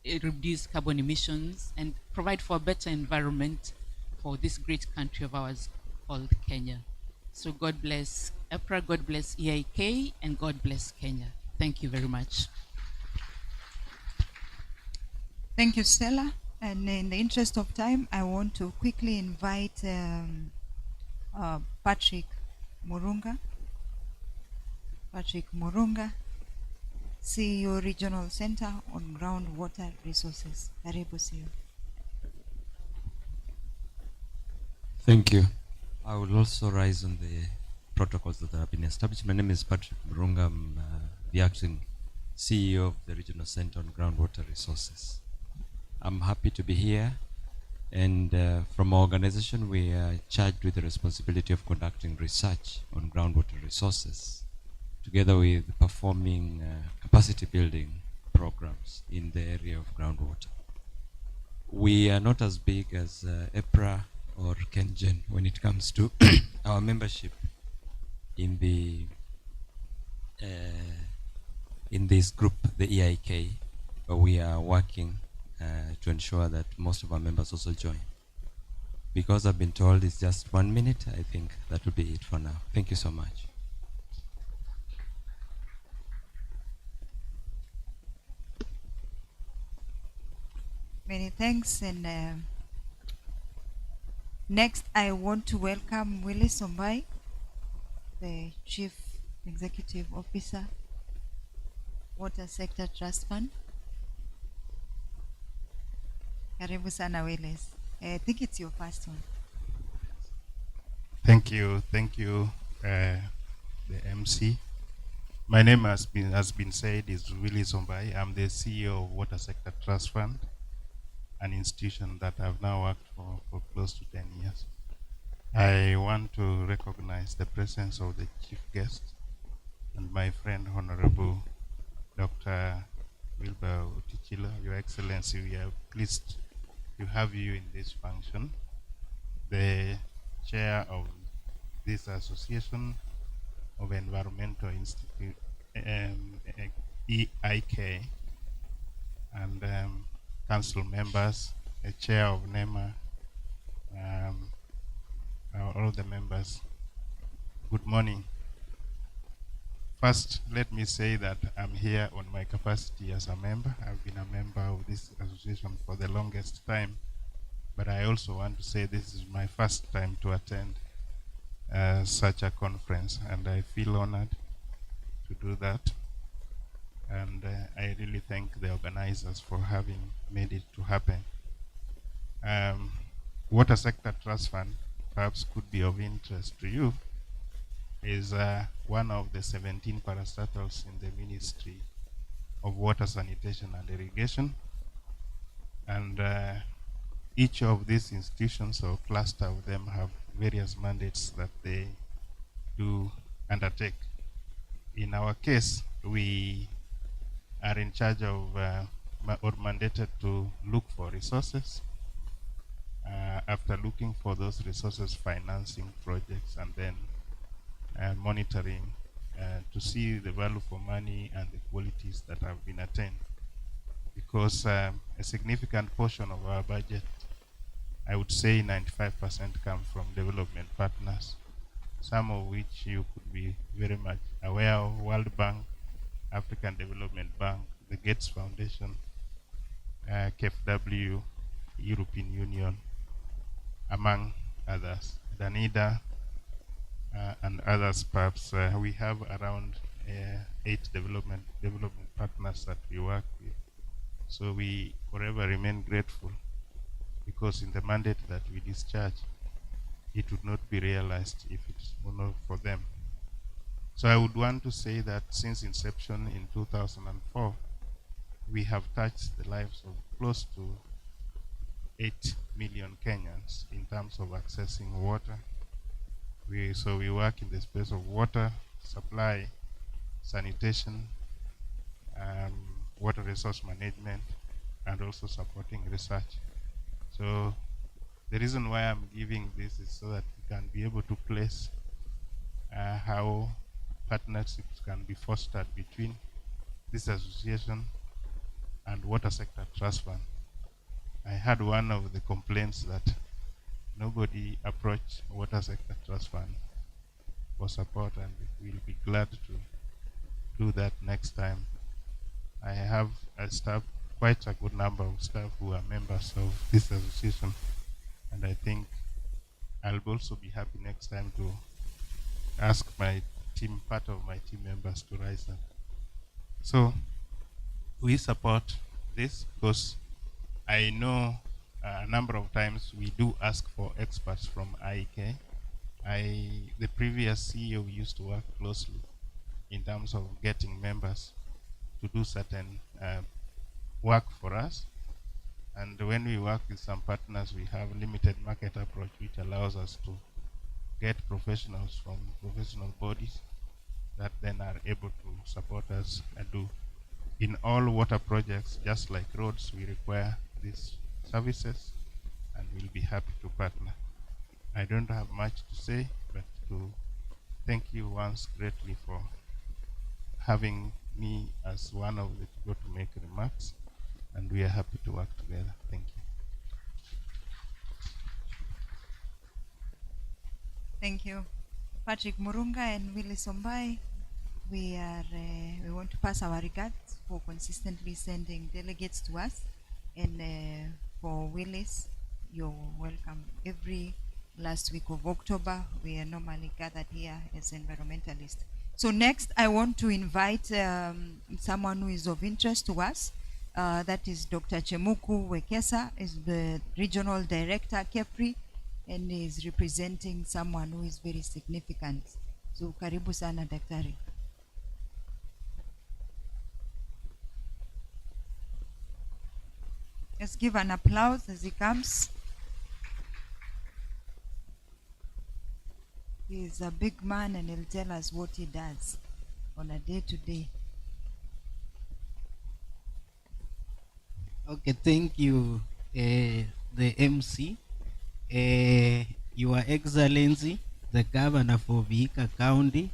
reduce carbon emissions and provide for a better environment for this great country of ours called Kenya. So God bless EPRA, God bless EIK, and God bless Kenya. Thank you very much. Thank you, Stella. And in the interest of time, I want to quickly invite Patrick Murunga. Patrick Murunga, CEO Regional Center on Groundwater Resources. Karibu CEO. Thank you. I will also rise on the protocols that have been established. My name is Patrick Murunga. I'm the acting CEO of the Regional Center on Groundwater Resources. I'm happy to be here, and from our organization we are charged with the responsibility of conducting research on groundwater resources, together with performing capacity building programs in the area of groundwater. We are not as big as EPRA or KenGen when it comes to our membership in the in this group, the EIK, but we are working to ensure that most of our members also join. Because I've been told it's just 1 minute, I think that will be it for now. Thank you so much. Many thanks. And next, I want to welcome Willie Sombai, the Chief Executive Officer, Water Sector Trust Fund. Karibu sana Willis. I think it's your first one. Thank you, the MC. My name has been said is Willie Zombai. I'm the CEO of Water Sector Trust Fund, an institution that I've now worked for close to 10 years. I want to recognize the presence of the chief guest and my friend Honorable Dr. Wilbur Utichilo. Your Excellency, we are pleased to have you in this function. The chair of this association of Environmental Institute, EIK, and council members, the chair of NEMA, all the members. Good morning. First, let me say that I'm here on my capacity as a member. I've been a member of this association for the longest time, but I also want to say this is my first time to attend such a conference, and I feel honored to do that. And I really thank the organizers for having made it to happen. Water Sector Trust Fund perhaps could be of interest to you, is one of the 17 parastatals in the Ministry of Water, Sanitation and Irrigation. And each of these institutions or cluster of them have various mandates that they do undertake. In our case, we are in charge of or mandated to look for resources. After looking for those resources, financing projects, and then monitoring to see the value for money and the qualities that have been attained. Because a significant portion of our budget, I would say 95%, come from development partners, some of which you could be very much aware of: World Bank, African Development Bank, the Gates Foundation, KfW, European Union, among others, Danida, and others. Perhaps we have around 8 development partners that we work with. So we forever remain grateful, because in the mandate that we discharge, it would not be realized if it's not for them. So I would want to say that since inception in 2004, we have touched the lives of close to 8 million Kenyans in terms of accessing water. So we work in the space of water supply, sanitation, water resource management, and also supporting research. So the reason why I'm giving this is so that we can be able to place how partnerships can be fostered between this association and Water Sector Trust Fund. I had one of the complaints that nobody approached Water Sector Trust Fund for support, and we'll be glad to do that next time. I have a staff, quite a good number of staff who are members of this association, and I think I'll also be happy next time to ask my team, part of my team members, to rise up. So we support this because I know a number of times we do ask for experts from IK. The previous CEO used to work closely in terms of getting members to do certain work for us. And when we work with some partners, we have limited market approach, which allows us to get professionals from professional bodies that then are able to support us and do. In all water projects, just like roads, we require these services, and we'll be happy to partner. I don't have much to say, but to thank you once greatly for having me as one of the people to make remarks, and we are happy to work together. Thank you. Thank you. Patrick Murunga and Willie Sombai, we want to pass our regards for consistently sending delegates to us. And for Willis, you're welcome. Every last week of October. We are normally gathered here as environmentalists. So next, I want to invite someone who is of interest to us. That is Dr. Chemuku Wekesa, is the Regional Director, KEPRI, and is representing someone who is very significant. So karibu sana daktari. Let's give an applause as he comes. He is a big man and he'll tell us what he does on a day-to-day. Okay, thank you, the MC, Your Excellency, the Governor for Vihiga County,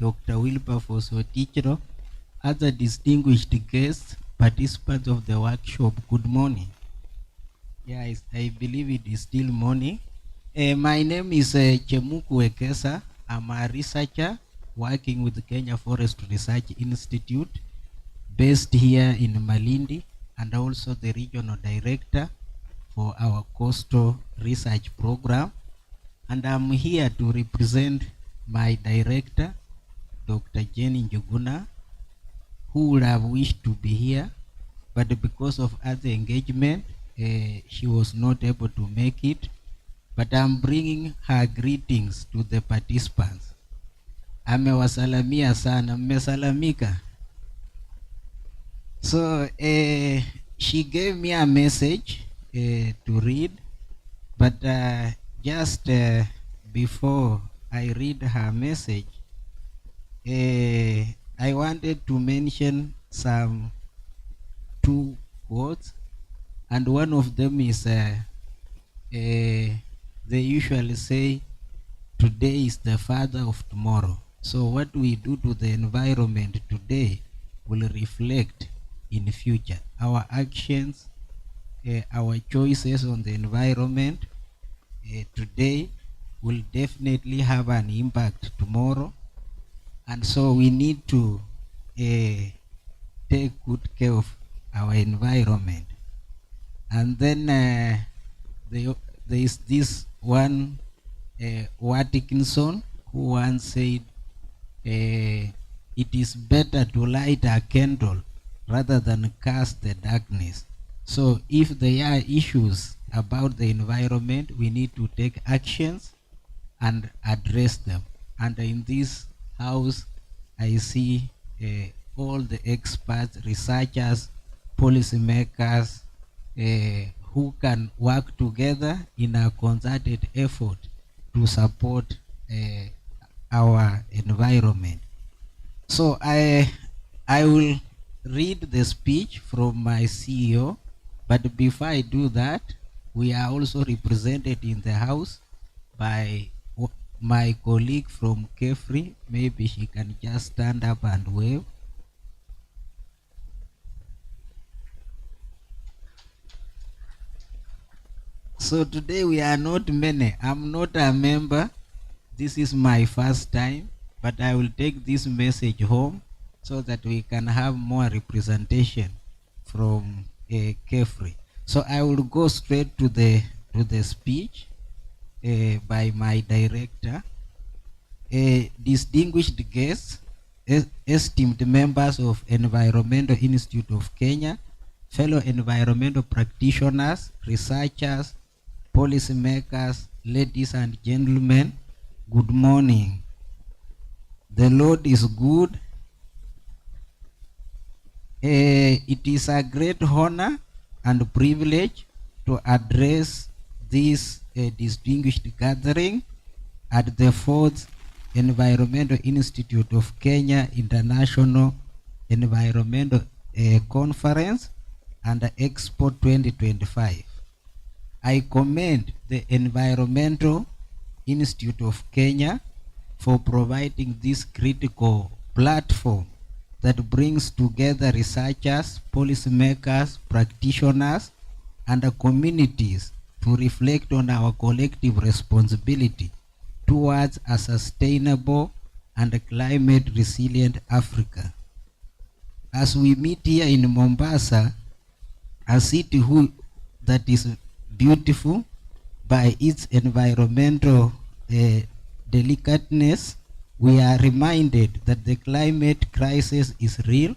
Dr. Wilberforce Otichiro, other distinguished guests, participants of the workshop, good morning. Yeah, I believe it is still morning. My name is Chemuku Wekesa. I'm a researcher working with the Kenya Forest Research Institute based here in Malindi, and also the regional director for our coastal research program. And I'm here to represent my director, Dr. Jenny Njuguna, who would have wished to be here, but because of other engagement, she was not able to make it. But I'm bringing her greetings to the participants. Amewasalamia sana, mmesalamika. So she gave me a message to read, but just before I read her message, I wanted to mention some two quotes, and one of them is they usually say, today is the father of tomorrow. So what we do to the environment today will reflect in the future. Our actions, our choices on the environment today will definitely have an impact tomorrow. And so we need to take good care of our environment. And then there is this one Watkinson who once said, it is better to light a candle rather than cast the darkness. So if there are issues about the environment, we need to take actions and address them. And in this house, I see all the experts, researchers, policymakers, who can work together in a concerted effort to support our environment. So I will read the speech from my CEO, but before I do that, we are also represented in the house by my colleague from KEFRI. Maybe she can just stand up and wave. So today we are not many. I'm not a member. This is my first time, but I will take this message home so that we can have more representation from KEFRI. So I will go straight to the speech by my director. Distinguished guests, esteemed members of Environmental Institute of Kenya, fellow environmental practitioners, researchers, policymakers, ladies and gentlemen, good morning. The Lord is good. It is a great honor and privilege to address this distinguished gathering at the 4th Environmental Institute of Kenya International Environmental Conference and Expo 2025. I commend the Environmental Institute of Kenya for providing this critical platform that brings together researchers, policymakers, practitioners, and communities to reflect on our collective responsibility towards a sustainable and climate resilient Africa. As we meet here in Mombasa, a city that is beautiful, by its environmental delicateness, we are reminded that the climate crisis is real,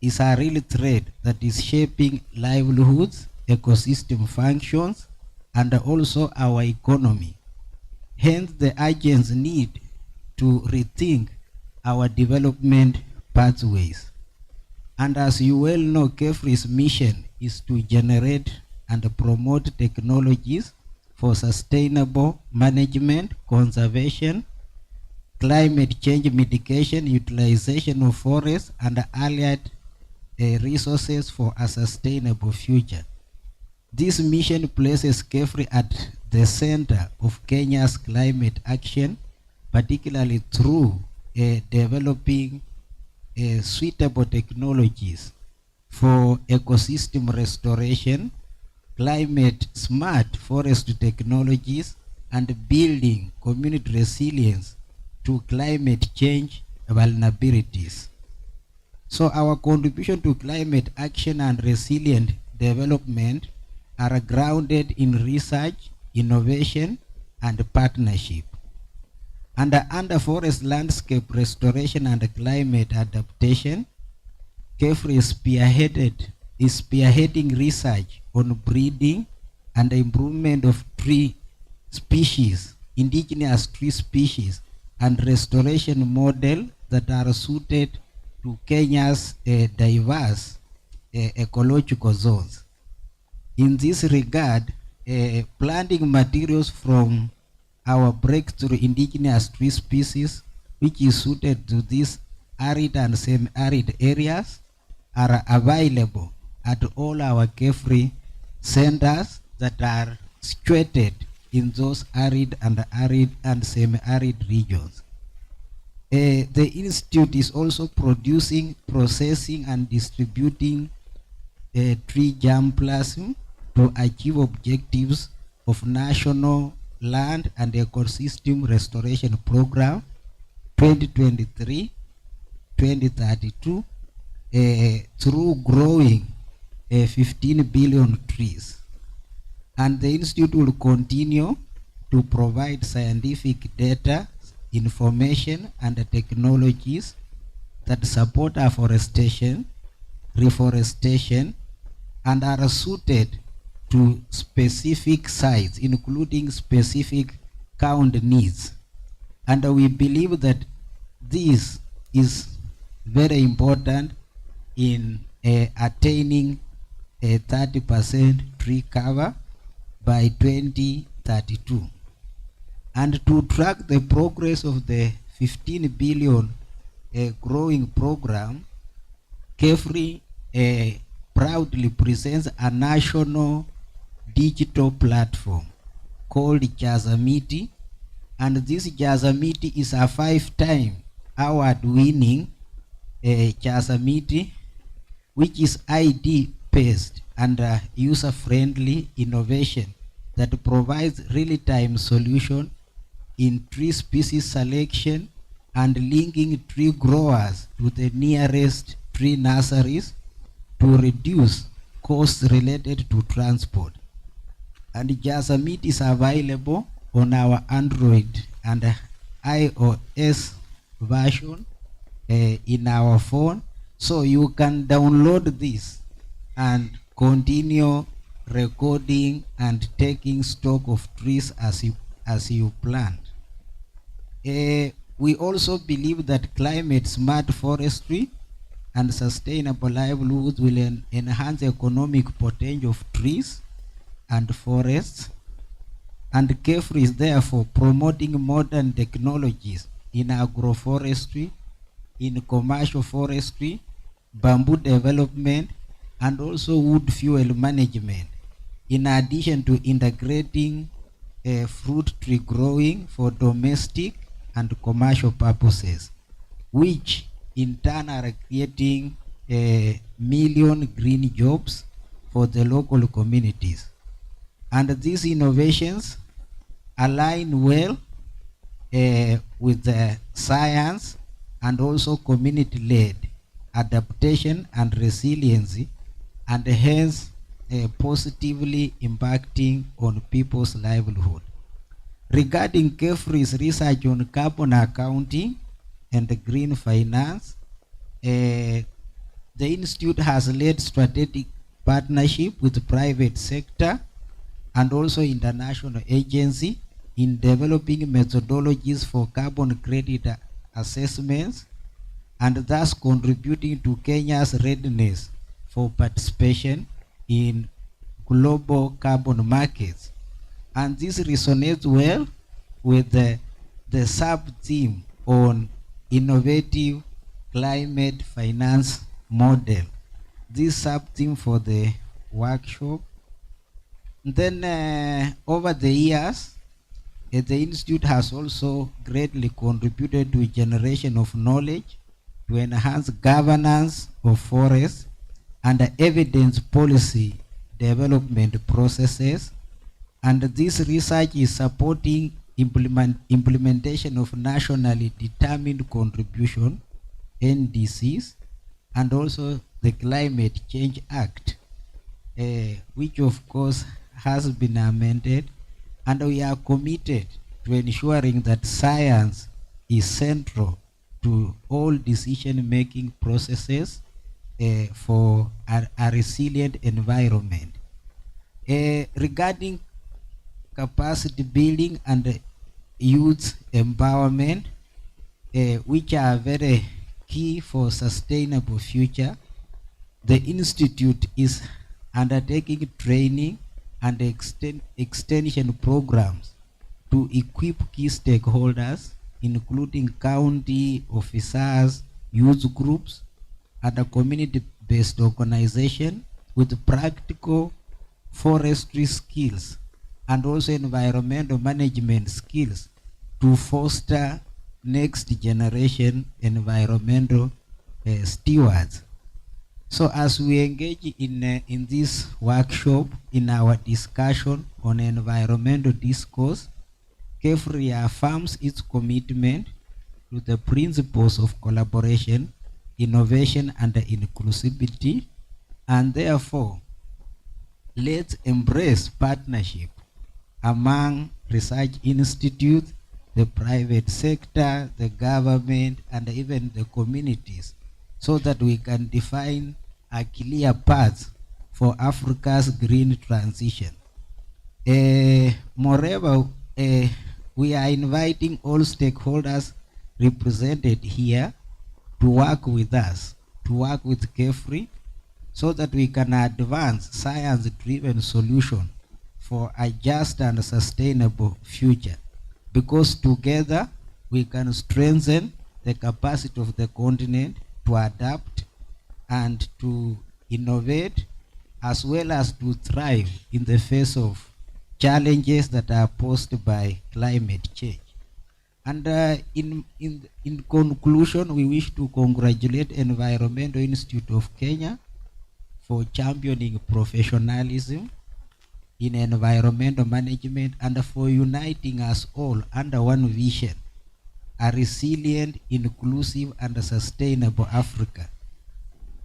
is a real threat that is shaping livelihoods, ecosystem functions, and also our economy. Hence, the urgent need to rethink our development pathways. And as you well know, KEFRI's mission is to generate and promote technologies for sustainable management, conservation, climate change mitigation, utilization of forests, and allied resources for a sustainable future. This mission places KEFRI at the center of Kenya's climate action, particularly through developing suitable technologies for ecosystem restoration, climate smart forest technologies, and building community resilience to climate change vulnerabilities. So our contribution to climate action and resilient development are grounded in research, innovation, and partnership. And under forest landscape restoration and climate adaptation, KEFRI is spearheading research on breeding and improvement of tree species, indigenous tree species, and restoration model that are suited to Kenya's diverse ecological zones. In this regard, planting materials from our breakthrough indigenous tree species, which is suited to these arid and semi-arid areas, are available at all our KEFRI centers that are situated in those arid and semi-arid regions. The Institute is also producing, processing, and distributing tree germplasm to achieve objectives of National Land and Ecosystem Restoration Program 2023-2032 through growing 15 billion trees. And the Institute will continue to provide scientific data, information, and technologies that support afforestation, reforestation, and are suited to specific sites, including specific count needs. And we believe that this is very important in attaining a 30% tree cover by 2032. And to track the progress of the 15 billion growing program, KEFRI proudly presents a national digital platform called Jazamiti, and this Jazamiti is a 5-time award-winning Jazamiti, which is ID-based and user-friendly innovation that provides real-time solution in tree species selection and linking tree growers to the nearest tree nurseries to reduce costs related to transport. And Jazamit is available on our Android and iOS version in our phone, so you can download this and continue recording and taking stock of trees as you plant. We also believe that climate smart forestry and sustainable livelihoods will enhance economic potential of trees and forests, and KEFRI is therefore promoting modern technologies in agroforestry, in commercial forestry, bamboo development, and also wood fuel management, in addition to integrating fruit tree growing for domestic and commercial purposes, which in turn are creating a million green jobs for the local communities. And these innovations align well with the science and also community-led adaptation and resiliency, and hence positively impacting on people's livelihood. Regarding KEFRI's research on carbon accounting and green finance, the institute has led strategic partnership with the private sector and also international agency in developing methodologies for carbon credit assessments, and thus contributing to Kenya's readiness for participation in global carbon markets. And this resonates well with the sub-theme on innovative climate finance model. This sub-theme for the workshop. Then over the years, the Institute has also greatly contributed to generation of knowledge to enhance governance of forests and evidence policy development processes. And this research is supporting implementation of nationally determined contribution, NDCs, and also the Climate Change Act, which of course has been amended, and we are committed to ensuring that science is central to all decision-making processes for a resilient environment. Regarding capacity building and youth empowerment, which are very key for sustainable future, the Institute is undertaking training and extension programs to equip key stakeholders, including county officers, youth groups, and a community-based organization with practical forestry skills and also environmental management skills to foster next generation environmental stewards. So as we engage in this workshop, in our discussion on environmental discourse, KEFRI affirms its commitment to the principles of collaboration, innovation, and inclusivity, and therefore, let's embrace partnership among research institutes, the private sector, the government, and even the communities, so that we can define a clear path for Africa's green transition. Moreover, we are inviting all stakeholders represented here to work with us, to work with KEFRI, so that we can advance science-driven solution for a just and sustainable future. Because together we can strengthen the capacity of the continent to adapt and to innovate, as well as to thrive in the face of challenges that are posed by climate change. And in conclusion, we wish to congratulate Environmental Institute of Kenya for championing professionalism in environmental management and for uniting us all under one vision: a resilient, inclusive, and sustainable Africa.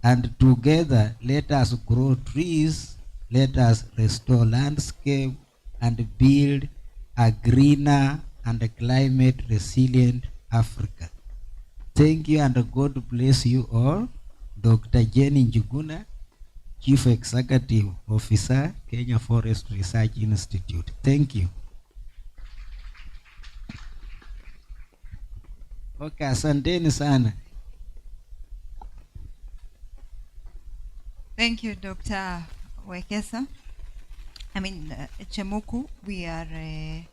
And together, let us grow trees, let us restore landscape, and build a greener and a climate resilient Africa. Thank you, and God bless you all. Dr. Jenny Njuguna, Chief Executive Officer, Kenya Forest Research Institute. Thank you. Okay, asanteni sana. Thank you, Dr. Wekesa. Chemuku, we are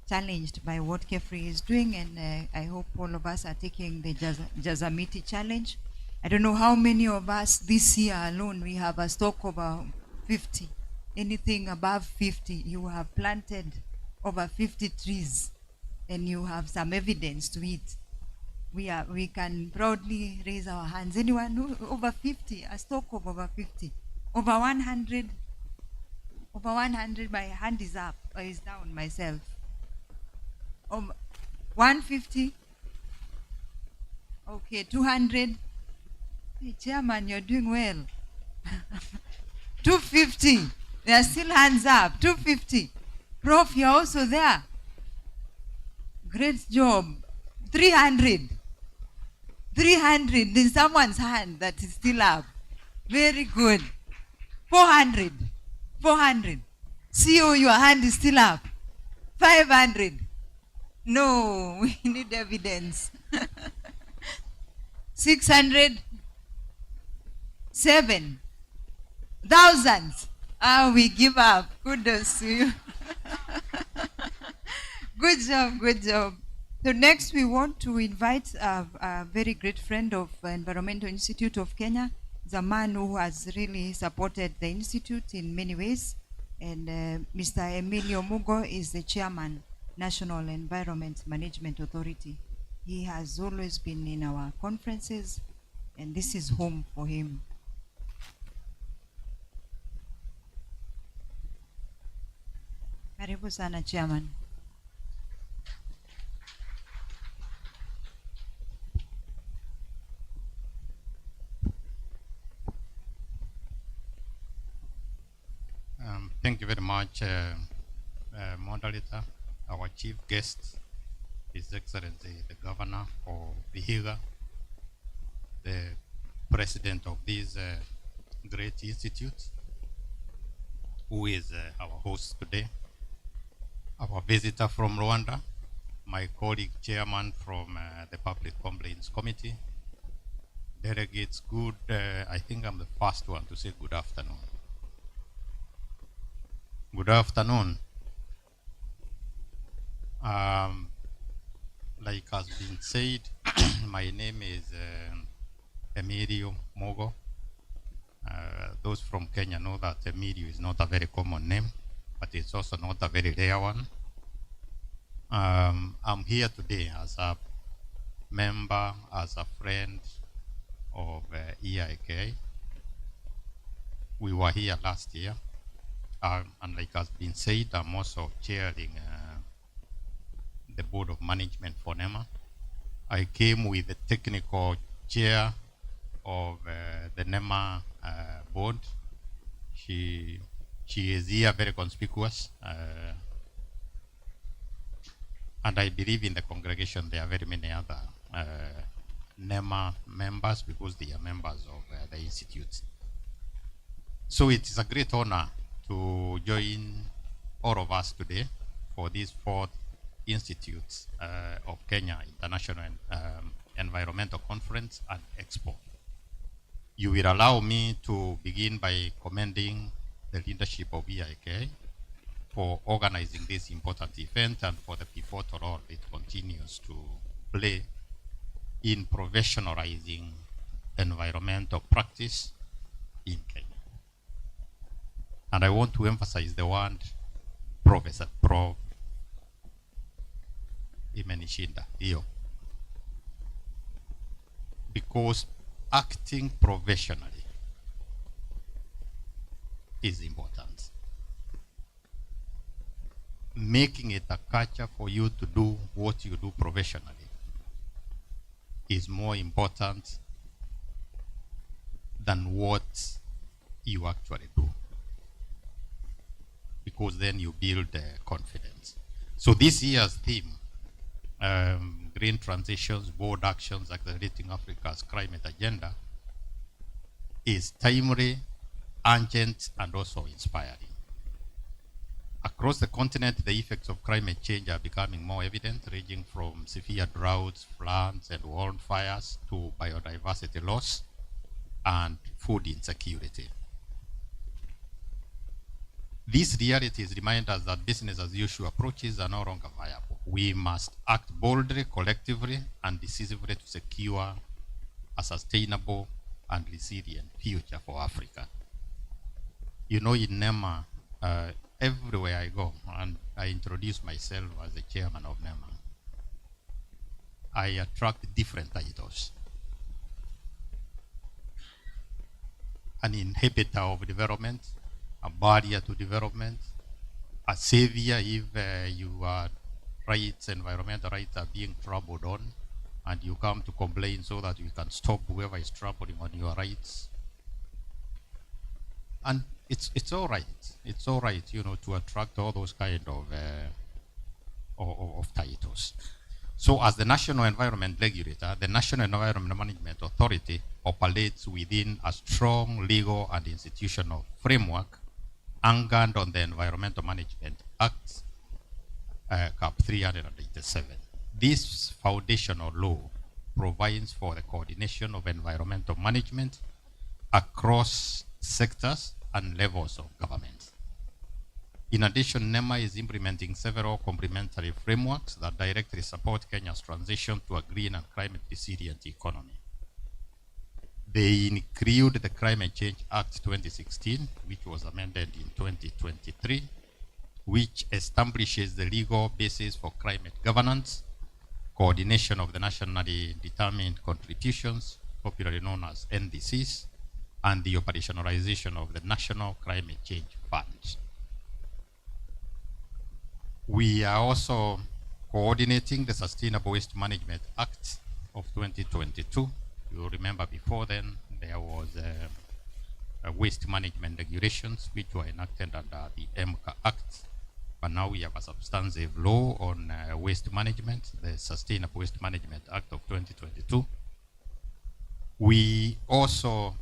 challenged by what KEFRI is doing, and I hope all of us are taking the Jazamiti challenge. I don't know how many of us this year alone, we have a stock over 50. Anything above 50, you have planted over 50 trees, and you have some evidence to it. We can proudly raise our hands. Anyone who over 50, a stock of over 50, over 100, my hand is up, or is down myself. 150, okay, 200. Hey, Chairman, you're doing well. 250. There are still hands up. 250. Prof, you're also there. Great job. 300. 300. There's someone's hand that is still up. Very good. 400. 400. CEO, your hand is still up. 500. No, we need evidence. 600. 7. Thousands. We give up. Kudos to you. Good job, good job. So next we want to invite a very great friend of Environmental Institute of Kenya. He's a man who has really supported the institute in many ways. And Mr. Emilio Mugo is the chairman, National Environment Management Authority. He has always been in our conferences, and this is home for him. Karibu sana, chairman. Thank you very much, moderator. Our chief guest, His Excellency the Governor of Vihiga, the president of this great institute, who is our host today, our visitor from Rwanda, my colleague chairman from the Public Complaints Committee, delegates, good, I think I'm the first one to say good afternoon. Good afternoon. Like has been said, my name is Emilio Mogo. Those from Kenya know that Emilio is not a very common name, but it's also not a very rare one. I'm here today as a member, as a friend of EIK. We were here last year. And like has been said, I'm also chairing the board of management for NEMA. I came with the technical chair of the NEMA board. She is here, very conspicuous. And I believe in the congregation there are very many other NEMA members because they are members of the institute. So it is a great honor to join all of us today for this 4th Institute of Kenya International Environmental Conference and Expo. You will allow me to begin by commending the leadership of EIK for organizing this important event and for the pivotal role it continues to play in professionalizing environmental practice in Kenya. And I want to emphasize the word Professor Prof. Imenishinda, hiyo. Because acting professionally is important. Making it a culture for you to do what you do professionally is more important than what you actually do, because then you build confidence. So this year's theme, Green Transitions, Bold Actions Accelerating Africa's Climate Agenda, is timely, urgent, and also inspiring. Across the continent, the effects of climate change are becoming more evident, ranging from severe droughts, floods, and wildfires to biodiversity loss and food insecurity. These realities remind us that business as usual approaches are no longer viable. We must act boldly, collectively, and decisively to secure a sustainable and resilient future for Africa. You know, in NEMA, everywhere I go, and I introduce myself as the chairman of NEMA, I attract different titles. An inhibitor of development, a barrier to development, a savior if your rights, environmental rights are being trampled on, and you come to complain so that you can stop whoever is trampling on your rights. And it's all right. It's all right, you know, to attract all those kind of titles. So as the National Environment Regulator, the National Environment Management Authority operates within a strong legal and institutional framework anchored on the Environmental Management Act, Cap 387. This foundational law provides for the coordination of environmental management across sectors and levels of government. In addition, NEMA is implementing several complementary frameworks that directly support Kenya's transition to a green and climate resilient economy. They include the Climate Change Act 2016, which was amended in 2023, which establishes the legal basis for climate governance, coordination of the nationally determined contributions, popularly known as NDCs, and the operationalization of the National Climate Change Fund. We are also coordinating the Sustainable Waste Management Act of 2022. You'll remember before then there was waste management regulations which were enacted under the MCA Act, but now we have a substantive law on waste management, the Sustainable Waste Management Act of 2022. We also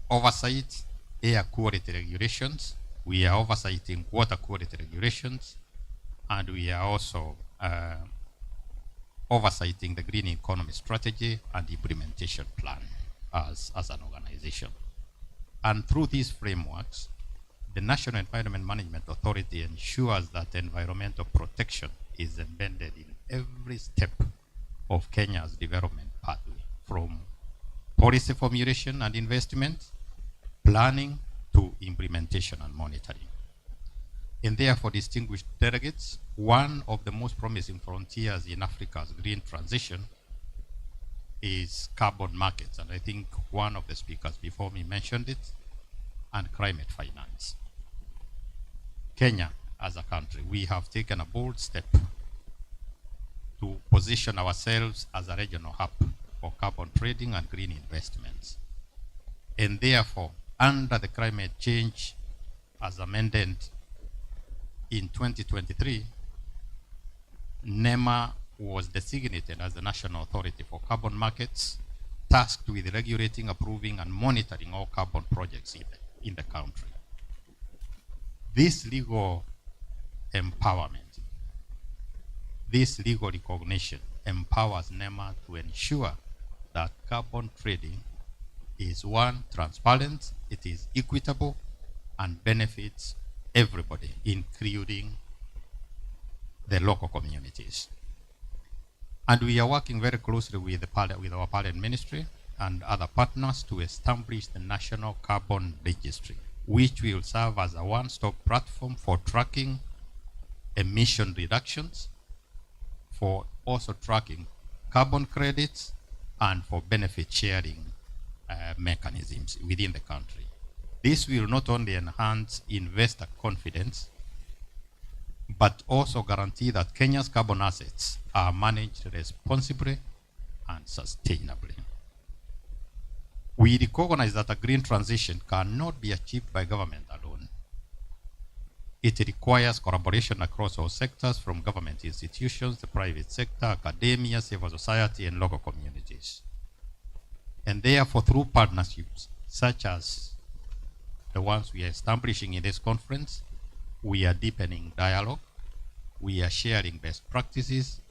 oversight air quality regulations. We are oversighting water quality regulations, and we are also oversighting the green economy strategy and implementation plan as an organization. And through these frameworks, the National Environment Management Authority ensures that environmental protection is embedded in every step of Kenya's development pathway, from policy formulation and investment, planning to implementation and monitoring. And therefore, distinguished delegates, one of the most promising frontiers in Africa's green transition is carbon markets. And I think one of the speakers before me mentioned it, and climate finance. Kenya, as a country, we have taken a bold step to position ourselves as a regional hub for carbon trading and green investments. And therefore, under the climate change as amended in 2023, NEMA was designated as the National Authority for Carbon Markets, tasked with regulating, approving, and monitoring all carbon projects in the country. This legal empowerment, this legal recognition empowers NEMA to ensure that carbon trading is, one, transparent, it is equitable, and benefits everybody, including the local communities. And we are working very closely with our parent ministry and other partners to establish the National Carbon Registry, which will serve as a one-stop platform for tracking emission reductions, for also tracking carbon credits, and for benefit sharing mechanisms within the country. This will not only enhance investor confidence, but also guarantee that Kenya's carbon assets are managed responsibly and sustainably. We recognize that a green transition cannot be achieved by government alone. It requires collaboration across all sectors, from government institutions, the private sector, academia, civil society, and local communities. And therefore, through partnerships such as the ones we are establishing in this conference, we are deepening dialogue, we are sharing best practices,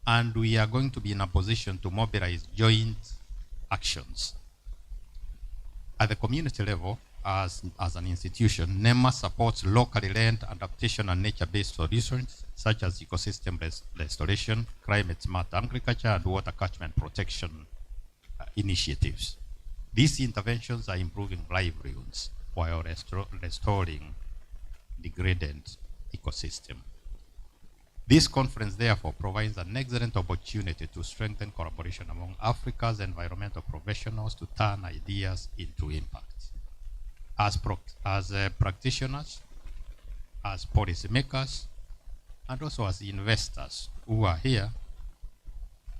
and we are going to be in a position to mobilize joint actions. At the community level, as an institution, NEMA supports locally led adaptation and nature-based solutions such as ecosystem restoration, climate-smart agriculture, and water catchment protection initiatives. These interventions are improving livelihoods while restoring degraded ecosystem. This conference, therefore, provides an excellent opportunity to strengthen collaboration among Africa's environmental professionals to turn ideas into impact. As practitioners, as policymakers, and also as investors who are here,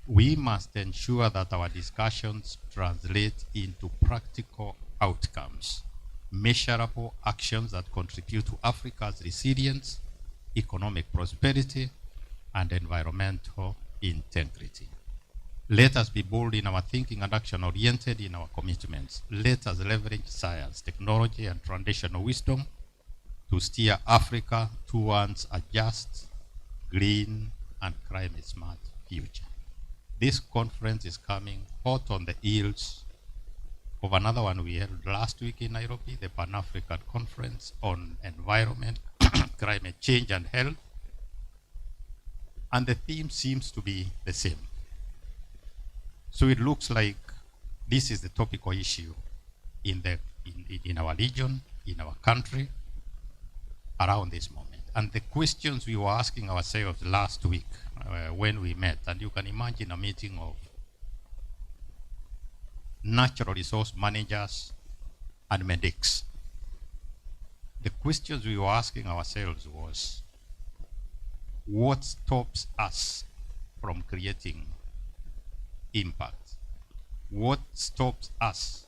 we must ensure that our discussions translate into practical outcomes measurable actions that contribute to Africa's resilience, economic prosperity, and environmental integrity. Let us be bold in our thinking and action-oriented in our commitments. Let us leverage science, technology, and traditional wisdom to steer Africa towards a just, green, and climate-smart future. This conference is coming hot on the heels of another one we held last week in Nairobi, the Pan-African Conference on Environment, Climate Change, and Health. And the theme seems to be the same. So it looks like this is the topical issue in our region, in our country, around this moment. And the questions we were asking ourselves last week when we met, and you can imagine a meeting of natural resource managers and medics. The questions we were asking ourselves was, what stops us from creating impact? What stops us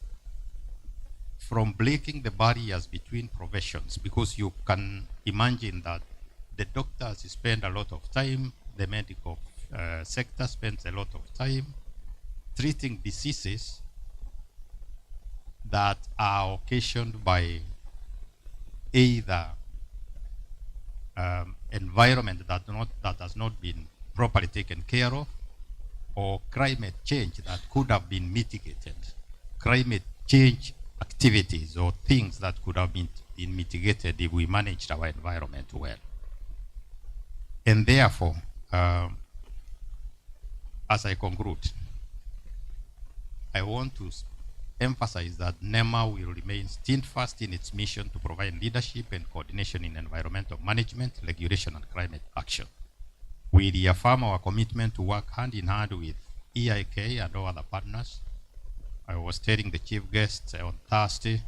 from breaking the barriers between professions? Because you can imagine that the doctors spend a lot of time, the medical sector spends a lot of time treating diseases that are occasioned by either environment that has not been properly taken care of, or climate change that could have been mitigated. Climate change activities or things that could have been mitigated if we managed our environment well. And therefore, as I conclude, I want to emphasize that NEMA will remain steadfast in its mission to provide leadership and coordination in environmental management, regulation, and climate action. We reaffirm our commitment to work hand in hand with EIK and all other partners. I was telling the chief guest on Thursday,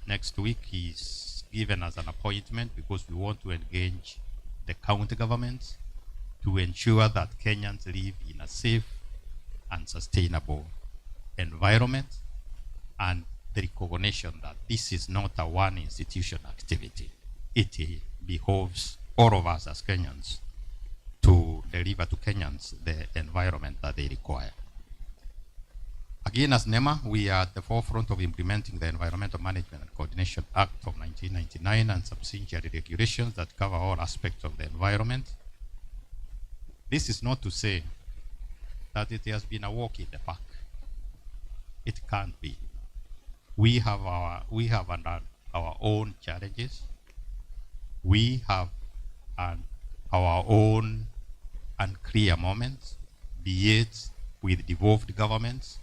next week he's given us an appointment because we want to engage the county governments to ensure that Kenyans live in a safe and sustainable environment, and the recognition that this is not a one institution activity. It behoves all of us as Kenyans to deliver to Kenyans the environment that they require. Again, as NEMA, we are at the forefront of implementing the Environmental Management and Coordination Act of 1999 and subsidiary regulations that cover all aspects of the environment. This is not to say that it has been a walk in the park. It can't be. We have our own challenges. We have our own unclear moments, be it with devolved governments,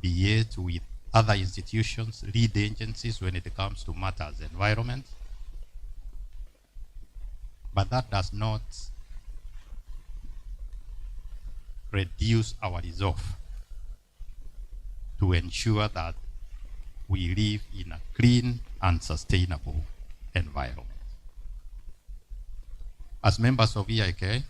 be it with other institutions, lead agencies when it comes to matters environment. But that does not reduce our resolve to ensure that we live in a clean and sustainable environment. As members of EIK,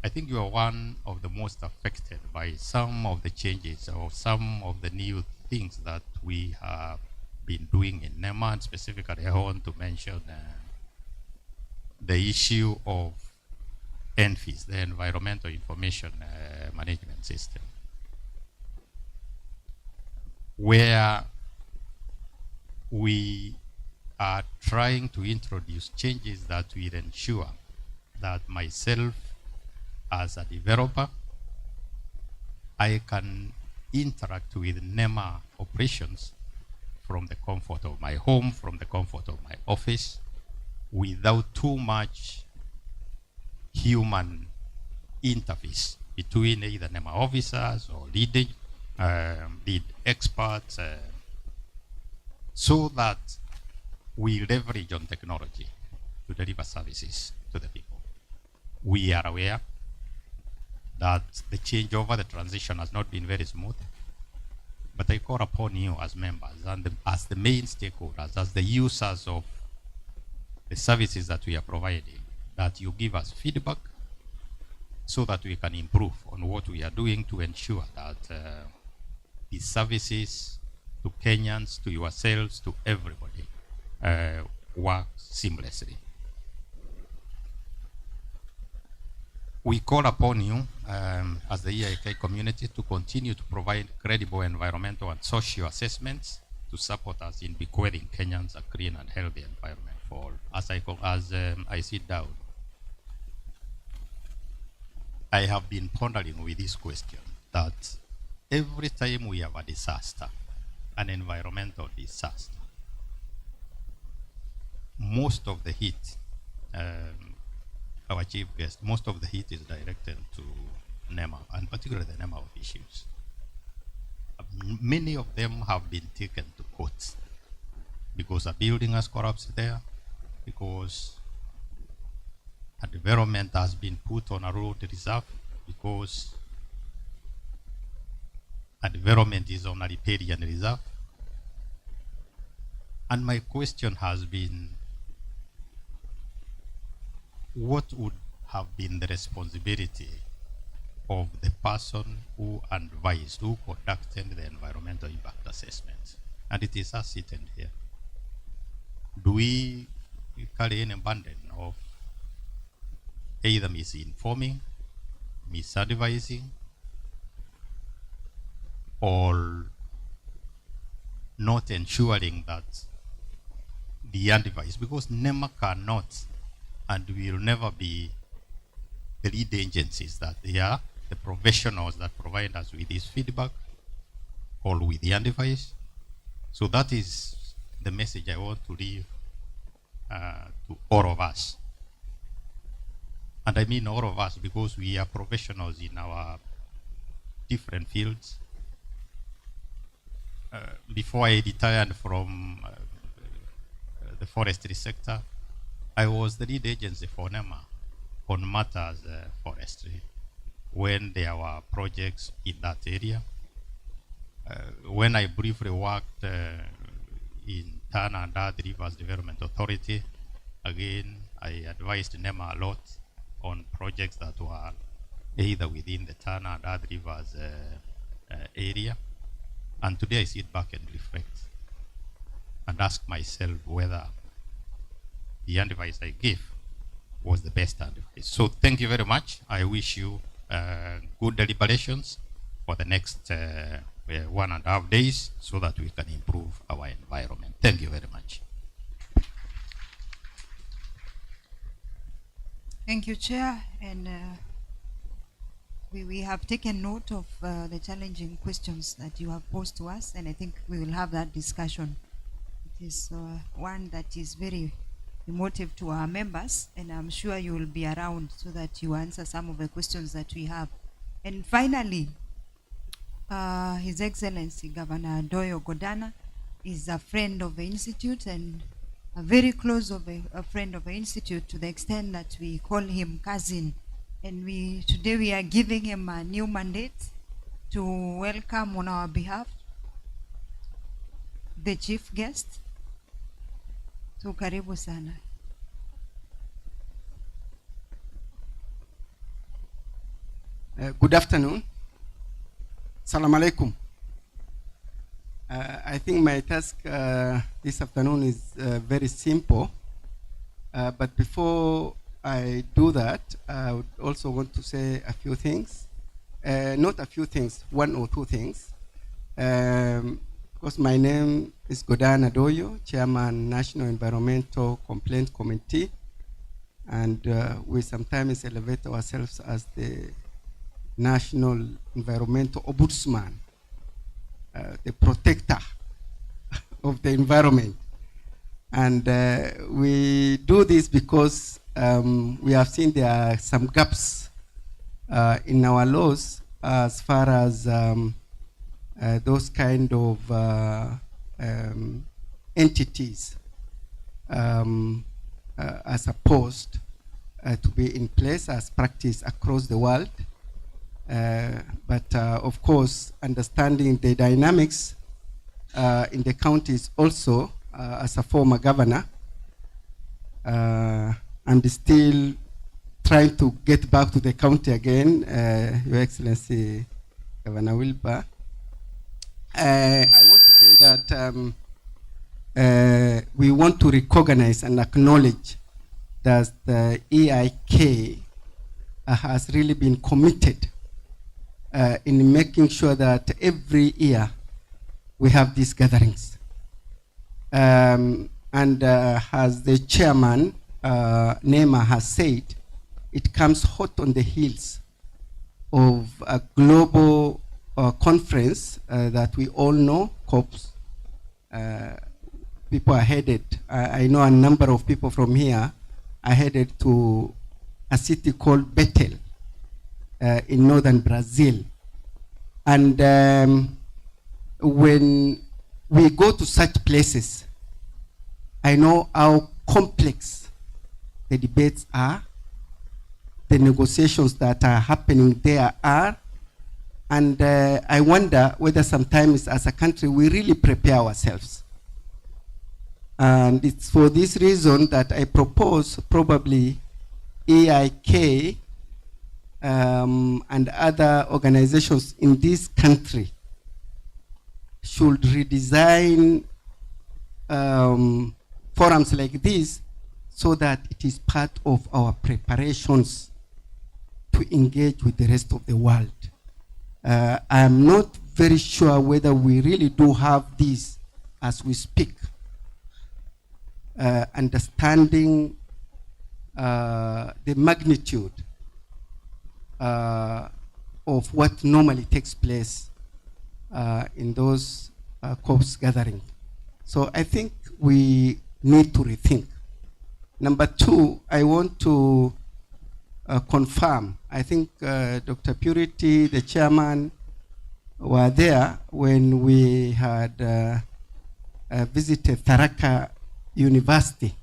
I think you are one of the most affected by some of the changes or some of the new things that we have been doing in NEMA, and specifically I want to mention the issue of ENFIS, the Environmental Information Management System, where we are trying to introduce changes that will ensure that myself as a developer, I can interact with NEMA operations from the comfort of my home, from the comfort of my office, without too much human interface between either NEMA officers or lead experts, so that we leverage on technology to deliver services to the people. We are aware that the changeover, the transition has not been very smooth, but I call upon you as members and as the main stakeholders, as the users of the services that we are providing, that you give us feedback so that we can improve on what we are doing to ensure that the services to Kenyans, to yourselves, to everybody, work seamlessly. We call upon you as the EIK community to continue to provide credible environmental and social assessments to support us in bequeathing Kenyans a clean and healthy environment for all. As I sit down, I have been pondering with this question that every time we have a disaster, an environmental disaster, most of the heat, our chief guest, most of the heat is directed to NEMA, and particularly the NEMA issues. Many of them have been taken to court because a building has collapsed there, because a development has been put on a road reserve, because a development is on a riparian reserve. And my question has been, what would have been the responsibility of the person who advised, who conducted the environmental impact assessment? And it is us sitting here. Do we carry any burden of either misinforming, misadvising, or not ensuring that the advice, because NEMA cannot and will never be the lead agencies, that they are the professionals that provide us with this feedback or with the advice. So that is the message I want to leave to all of us. And I mean all of us because we are professionals in our different fields. Before I retired from the forestry sector, I was the lead agency for NEMA on matters forestry when there were projects in that area. When I briefly worked in Tana and Dad Rivers Development Authority, again, I advised NEMA a lot on projects that were either within the Tana and Dad Rivers area. And today I sit back and reflect and ask myself whether the advice I gave was the best advice. So thank you very much. I wish you good deliberations for the next 1.5 days so that we can improve our environment. Thank you very much. Thank you, Chair. And we have taken note of the challenging questions that you have posed to us, and I think we will have that discussion. It is one that is very emotive to our members, and I'm sure you will be around so that you answer some of the questions that we have. And finally, His Excellency Governor Doyo Godana is a friend of the Institute and a very close of a friend of the Institute, to the extent that we call him cousin. And today we are giving him a new mandate to welcome on our behalf the chief guest. So karibu sana. Good afternoon. Salam alaikum. I think my task this afternoon is very simple. But before I do that, I would also want to say a few things. Not a few things, one or two things. Because my name is Godana Doyo, Chairman, National Environmental Complaint Committee. And we sometimes elevate ourselves as the National Environmental Ombudsman, the protector of the environment. And we do this because we have seen there are some gaps in our laws as far as those kind of entities are supposed to be in place as practice across the world. But of course, understanding the dynamics in the counties also, as a former governor, I'm still trying to get back to the county again, Your Excellency Governor Wilbur. I want to say say that we want to recognize and acknowledge that the EIK has really been committed in making sure that every year we have these gatherings. And as the chairman, Nema, has said, it comes hot on the heels of a global conference that we all know, COPs. People are headed, I know a number of people from here are headed to a city called Betel in northern Brazil. And when we go to such places, I know how complex the debates are, the negotiations that are happening there are, and I wonder whether sometimes as a country we really prepare ourselves. And it's for this reason that I propose probably EIK and other organizations in this country should redesign forums like this so that it is part of our preparations to engage with the rest of the world. I am not very sure whether we really do have this as we speak. Understanding the magnitude of what normally takes place in those COPs gathering. So I think we need to rethink. Number two, I want to confirm, I think Dr. Purity, the chairman, were there when we had visited Tharaka University.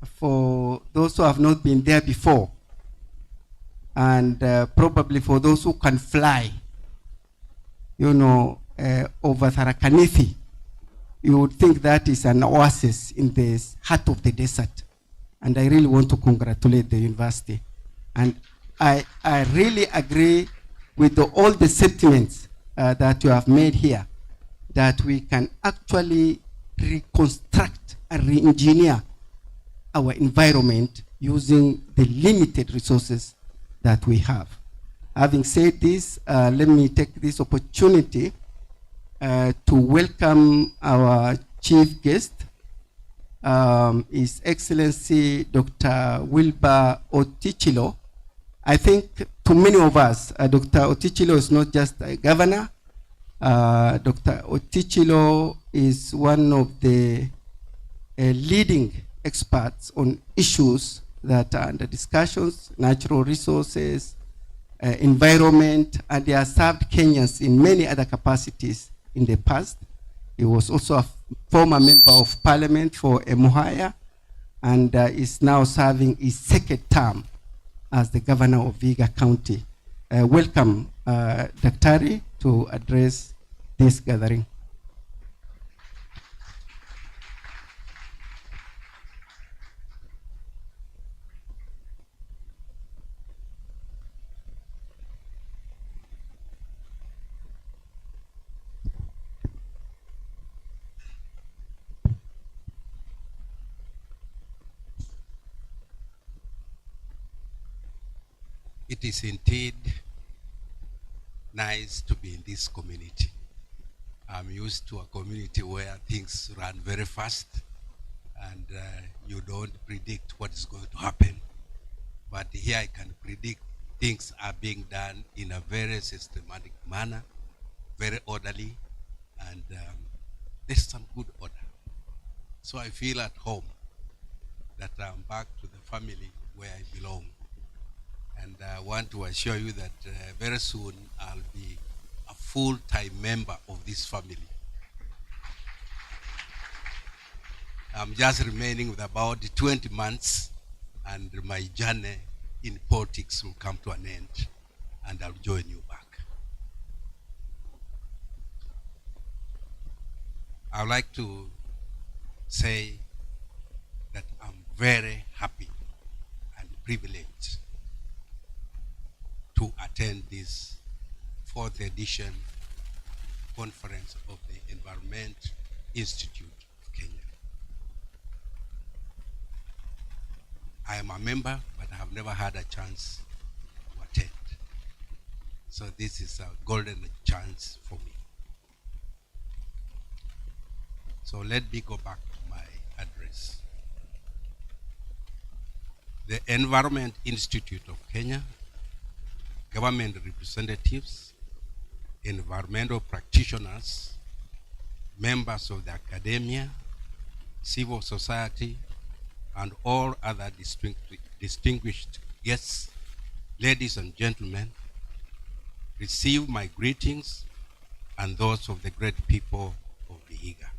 For those who have not been there before, and probably for those who can fly, you know, over Tharakanithi, you would think that is an oasis in the heart of the desert. And I really want to congratulate the university. And I really agree with all the sentiments that you have made here, that we can actually reconstruct and re-engineer our environment using the limited resources that we have. Having said this, let me take this opportunity to welcome our chief guest, His Excellency Dr. Wilbur Otichilo. I think to many of us, Dr. Otichilo is not just a governor. Dr. Otichilo is one of the leading experts on issues that are under discussions, natural resources, environment, and they have served Kenyans in many other capacities in the past. He was also a former member of parliament for Emuhaya and is now serving his second term as the governor of Vihiga County. Welcome, Daktari, to address this gathering. It is indeed nice to be in this community. I'm used to a community where things run very fast and you don't predict what is going to happen. But here I can predict things are being done in a very systematic manner, very orderly, and there's some good order. So I feel at home that I'm back to the family where I belong. And I want to assure you that very soon I'll be a full-time member of this family. I'm just remaining with about 20 months and my journey in politics will come to an end and I'll join you back. I would like to say that I'm very happy and privileged to attend this 4th edition conference of the Environment Institute of Kenya. I am a member, but I have never had a chance to attend. So this is a golden chance for me. So let me go back to my address. The Environment Institute of Kenya, government representatives, environmental practitioners, members of the academia, civil society, and all other distinguished guests, ladies and gentlemen, receive my greetings and those of the great people of Vihiga.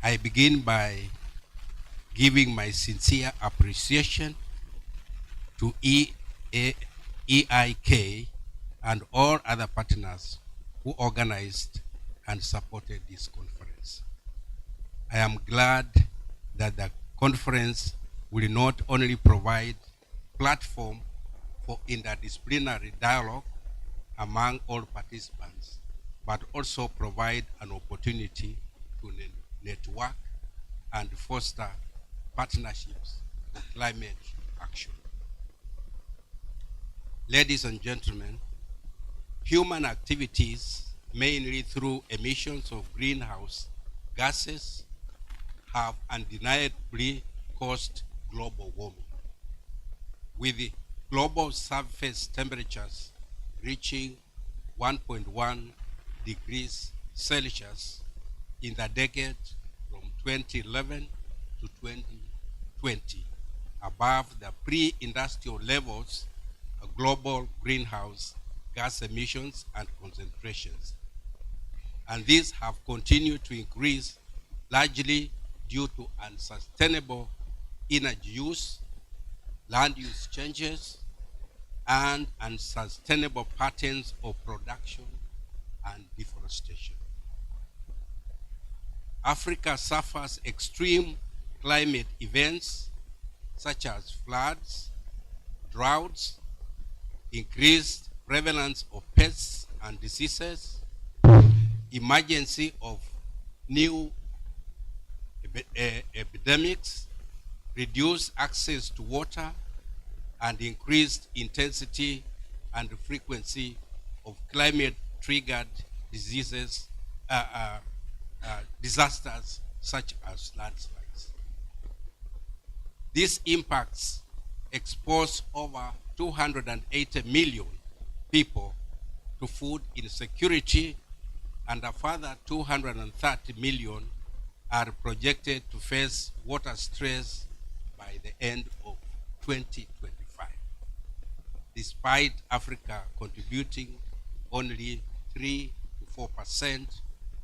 I begin by giving my sincere appreciation to EIK and all other partners who organized and supported this conference. I am glad that the conference will not only provide platform for interdisciplinary dialogue among all participants, but also provide an opportunity to network and foster partnerships for climate action. Ladies and gentlemen, human activities, mainly through emissions of greenhouse gases, have undeniably caused global warming, with the global surface temperatures reaching 1.1 degrees Celsius in the decade from 2011 to 2020, above the pre-industrial levels of global greenhouse gas emissions and concentrations. And these have continued to increase largely due to unsustainable energy use, land use changes, and unsustainable patterns of production and deforestation. Africa suffers extreme climate events such as floods, droughts, increased prevalence of pests and diseases, emergency of new epidemics, reduced access to water, and increased intensity and frequency of climate-triggered diseases, disasters such as landslides. These impacts expose over 280 million people to food insecurity, and a further 230 million are projected to face water stress by the end of 2025, despite Africa contributing only 3 to 4%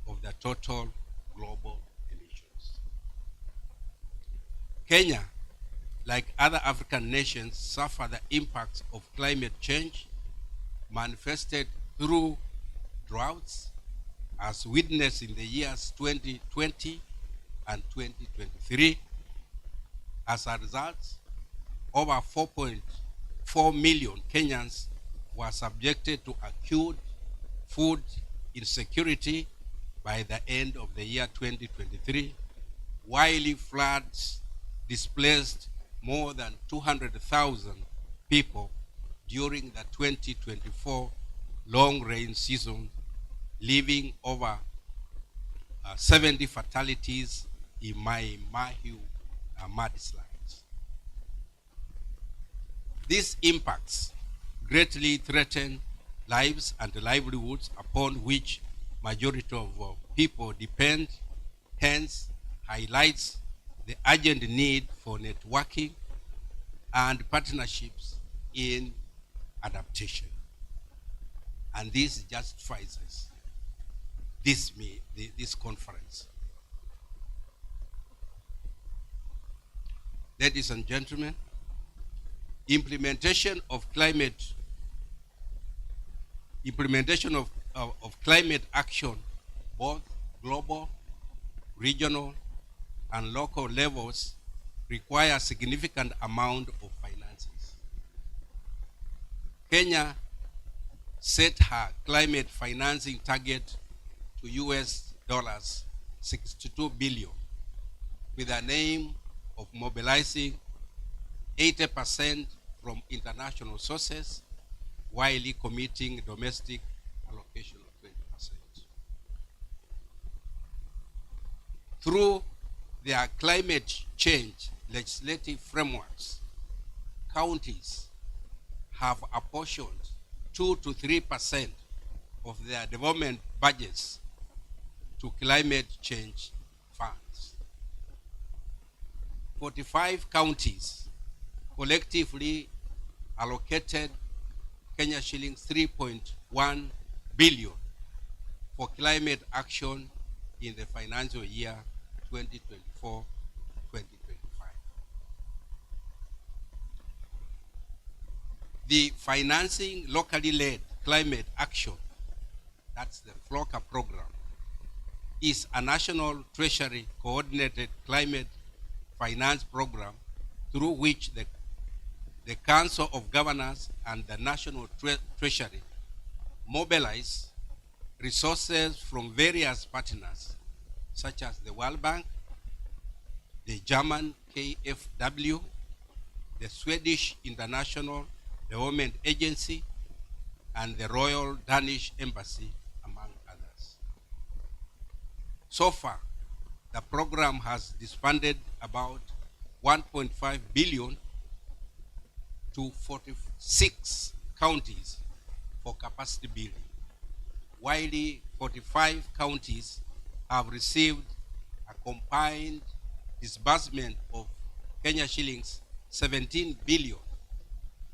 of the total global emissions. Kenya, like other African nations, suffer the impacts of climate change manifested through droughts, as witnessed in the years 2020 and 2023. As a result, over 4.4 million Kenyans were subjected to acute food insecurity by the end of the year 2023, while floods displaced more than 200,000 people during the 2024 long rain season, leaving over 70 fatalities in Mai Mahiu mudslides. These impacts greatly threaten lives and livelihoods upon which majority of people depend, hence highlights the urgent need for networking and partnerships in adaptation. And this justifies this conference. Ladies and gentlemen, implementation of climate action, both global, regional, and local levels, require a significant amount of finances. Kenya set her climate financing target to US dollars 62 billion with an aim of mobilizing 80% from international sources while committing domestic allocation of 20%. Through their climate change legislative frameworks, counties have apportioned 2 to 3% of their development budgets to climate change funds. 45 counties collectively allocated Kenya shillings 3.1 billion for climate action in the financial year 2024-2025. The financing locally led climate action, that's the FLOCA program, is a national treasury coordinated climate finance program through which the Council of Governors and the National Treasury mobilize resources from various partners, such as the World Bank, the German KfW, the Swedish International Development Agency, and the Royal Danish Embassy, among others. So far, the program has disbanded about 1.5 billion to 46 counties for capacity building, while 45 counties have received a combined disbursement of Kenya shillings 17 billion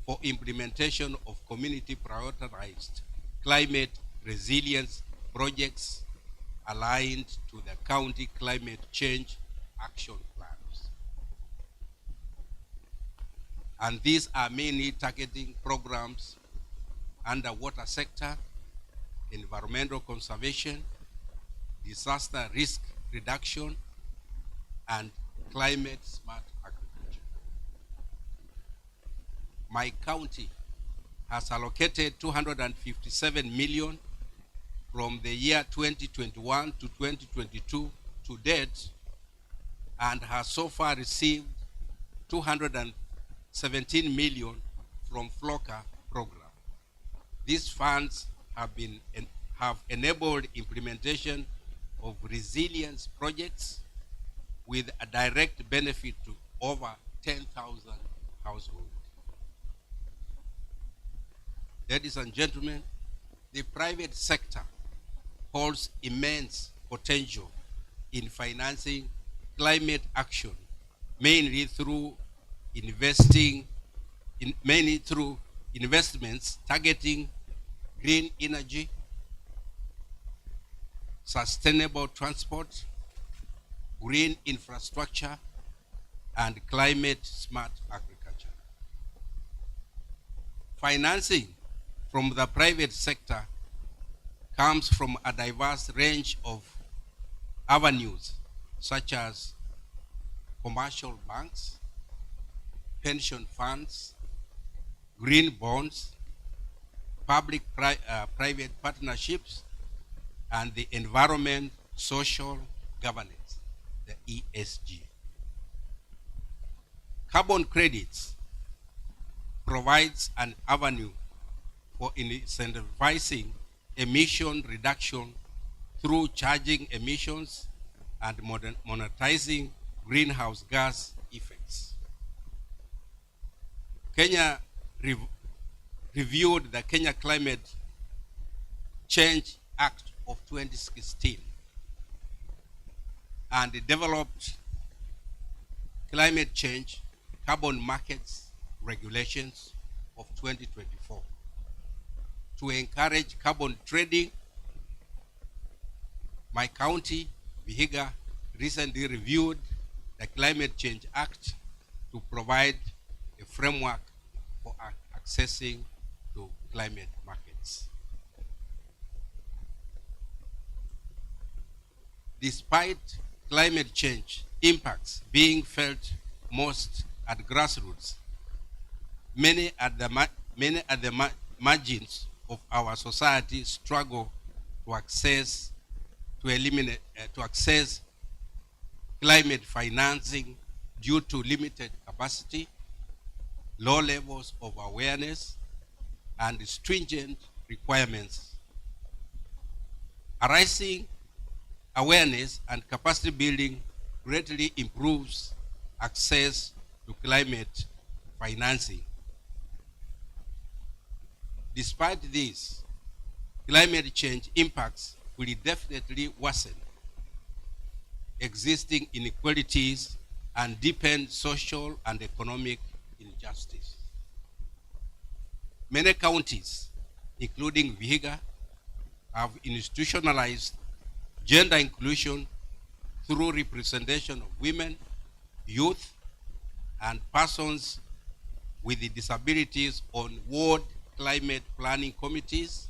for implementation of community prioritized climate resilience projects aligned to the county climate change action plans. And these are mainly targeting programs under water sector, environmental conservation, disaster risk reduction, and climate smart agriculture. My county has allocated 257 million from the year 2021 to 2022 to date, and has so far received 217 million from FLOCA program. These funds have enabled implementation of resilience projects with a direct benefit to over 10,000 households. Ladies and gentlemen, the private sector holds immense potential in financing climate action, mainly through investments targeting green energy, sustainable transport, green infrastructure, and climate smart agriculture. Financing from the private sector comes from a diverse range of avenues, such as commercial banks, pension funds, green bonds, public-private partnerships, and the environment social governance, the ESG. Carbon credits provides an avenue for incentivizing emission reduction through charging emissions and monetizing greenhouse gas effects. Kenya reviewed the Kenya Climate Change Act of 2016 and developed climate change carbon markets regulations of 2024 to encourage carbon trading. My county, Vihiga, recently reviewed the Climate Change Act to provide a framework for accessing to climate markets. Despite climate change impacts being felt most at grassroots, many at the margins of our society struggle to access climate financing due to limited capacity, low levels of awareness, and stringent requirements. Arising awareness and capacity building greatly improves access to climate financing. Despite this, climate change impacts will definitely worsen existing inequalities and deepen social and economic injustice. Many counties, including Vihiga, have institutionalized gender inclusion through representation of women, youth, and persons with disabilities on ward climate planning committees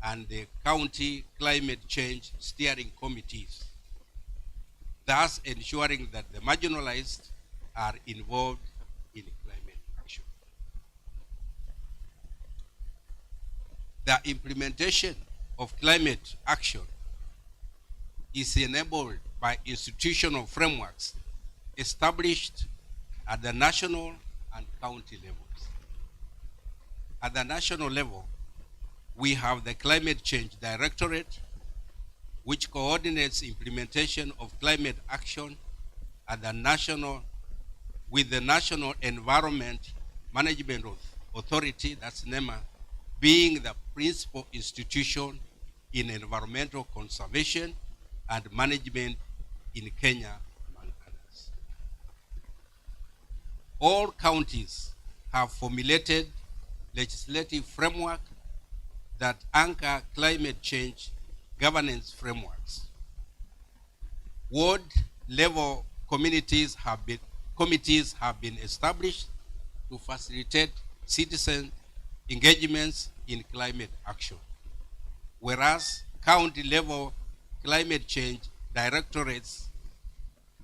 and the county climate change steering committees, thus ensuring that the marginalized are involved in climate action. The implementation of climate action is enabled by institutional frameworks established at the national and county levels. At the national level, we have the Climate Change Directorate, which coordinates implementation of climate action at the national with the National Environment Management Authority, that's NEMA, being the principal institution in environmental conservation and management in Kenya, among others. All counties have formulated legislative framework that anchor climate change governance frameworks. Ward level committees have been established to facilitate citizen engagements in climate action, whereas county level climate change directorates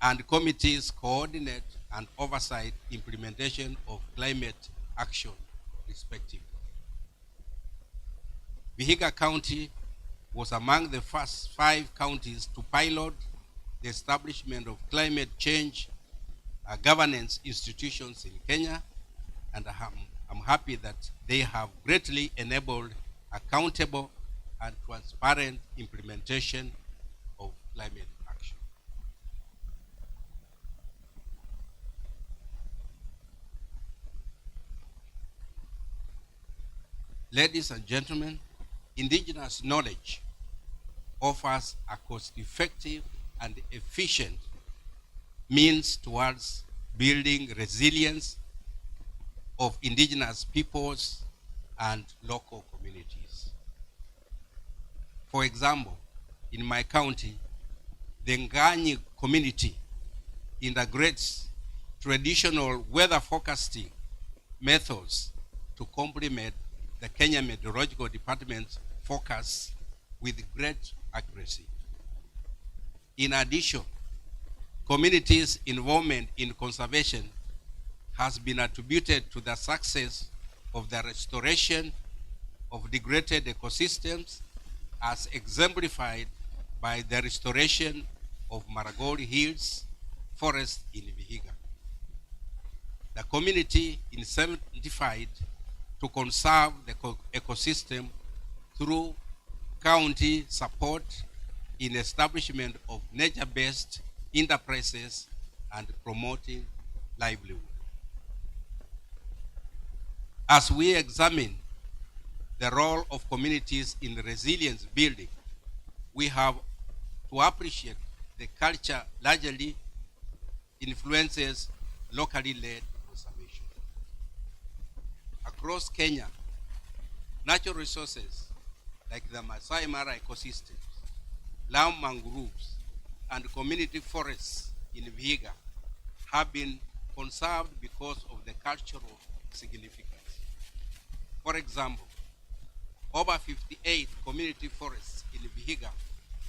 and committees coordinate and oversight implementation of climate action, respectively. Vihiga County was among the first 5 counties to pilot the establishment of climate change governance institutions in Kenya, and I'm happy that they have greatly enabled accountable and transparent implementation of climate action. Ladies and gentlemen, indigenous knowledge offers a cost-effective and efficient means towards building resilience of indigenous peoples and local communities. For example, in my county, the Nganyi community integrates traditional weather forecasting methods to complement the Kenya Meteorological Department's forecasts with great accuracy. In addition, communities' involvement in conservation has been attributed to the success of the restoration of degraded ecosystems as exemplified by the restoration of Maragoli Hills forest in Vihiga. The community incentivized to conserve the ecosystem through county support in establishment of nature-based enterprises and promoting livelihood. As we examine the role of communities in resilience building, we have to appreciate the culture largely influences locally led conservation. Across Kenya, natural resources like the Masai Mara ecosystems, Lamu mangroves, and community forests in Vihiga have been conserved because of the cultural significance. For example, over 58 community forests in Vihiga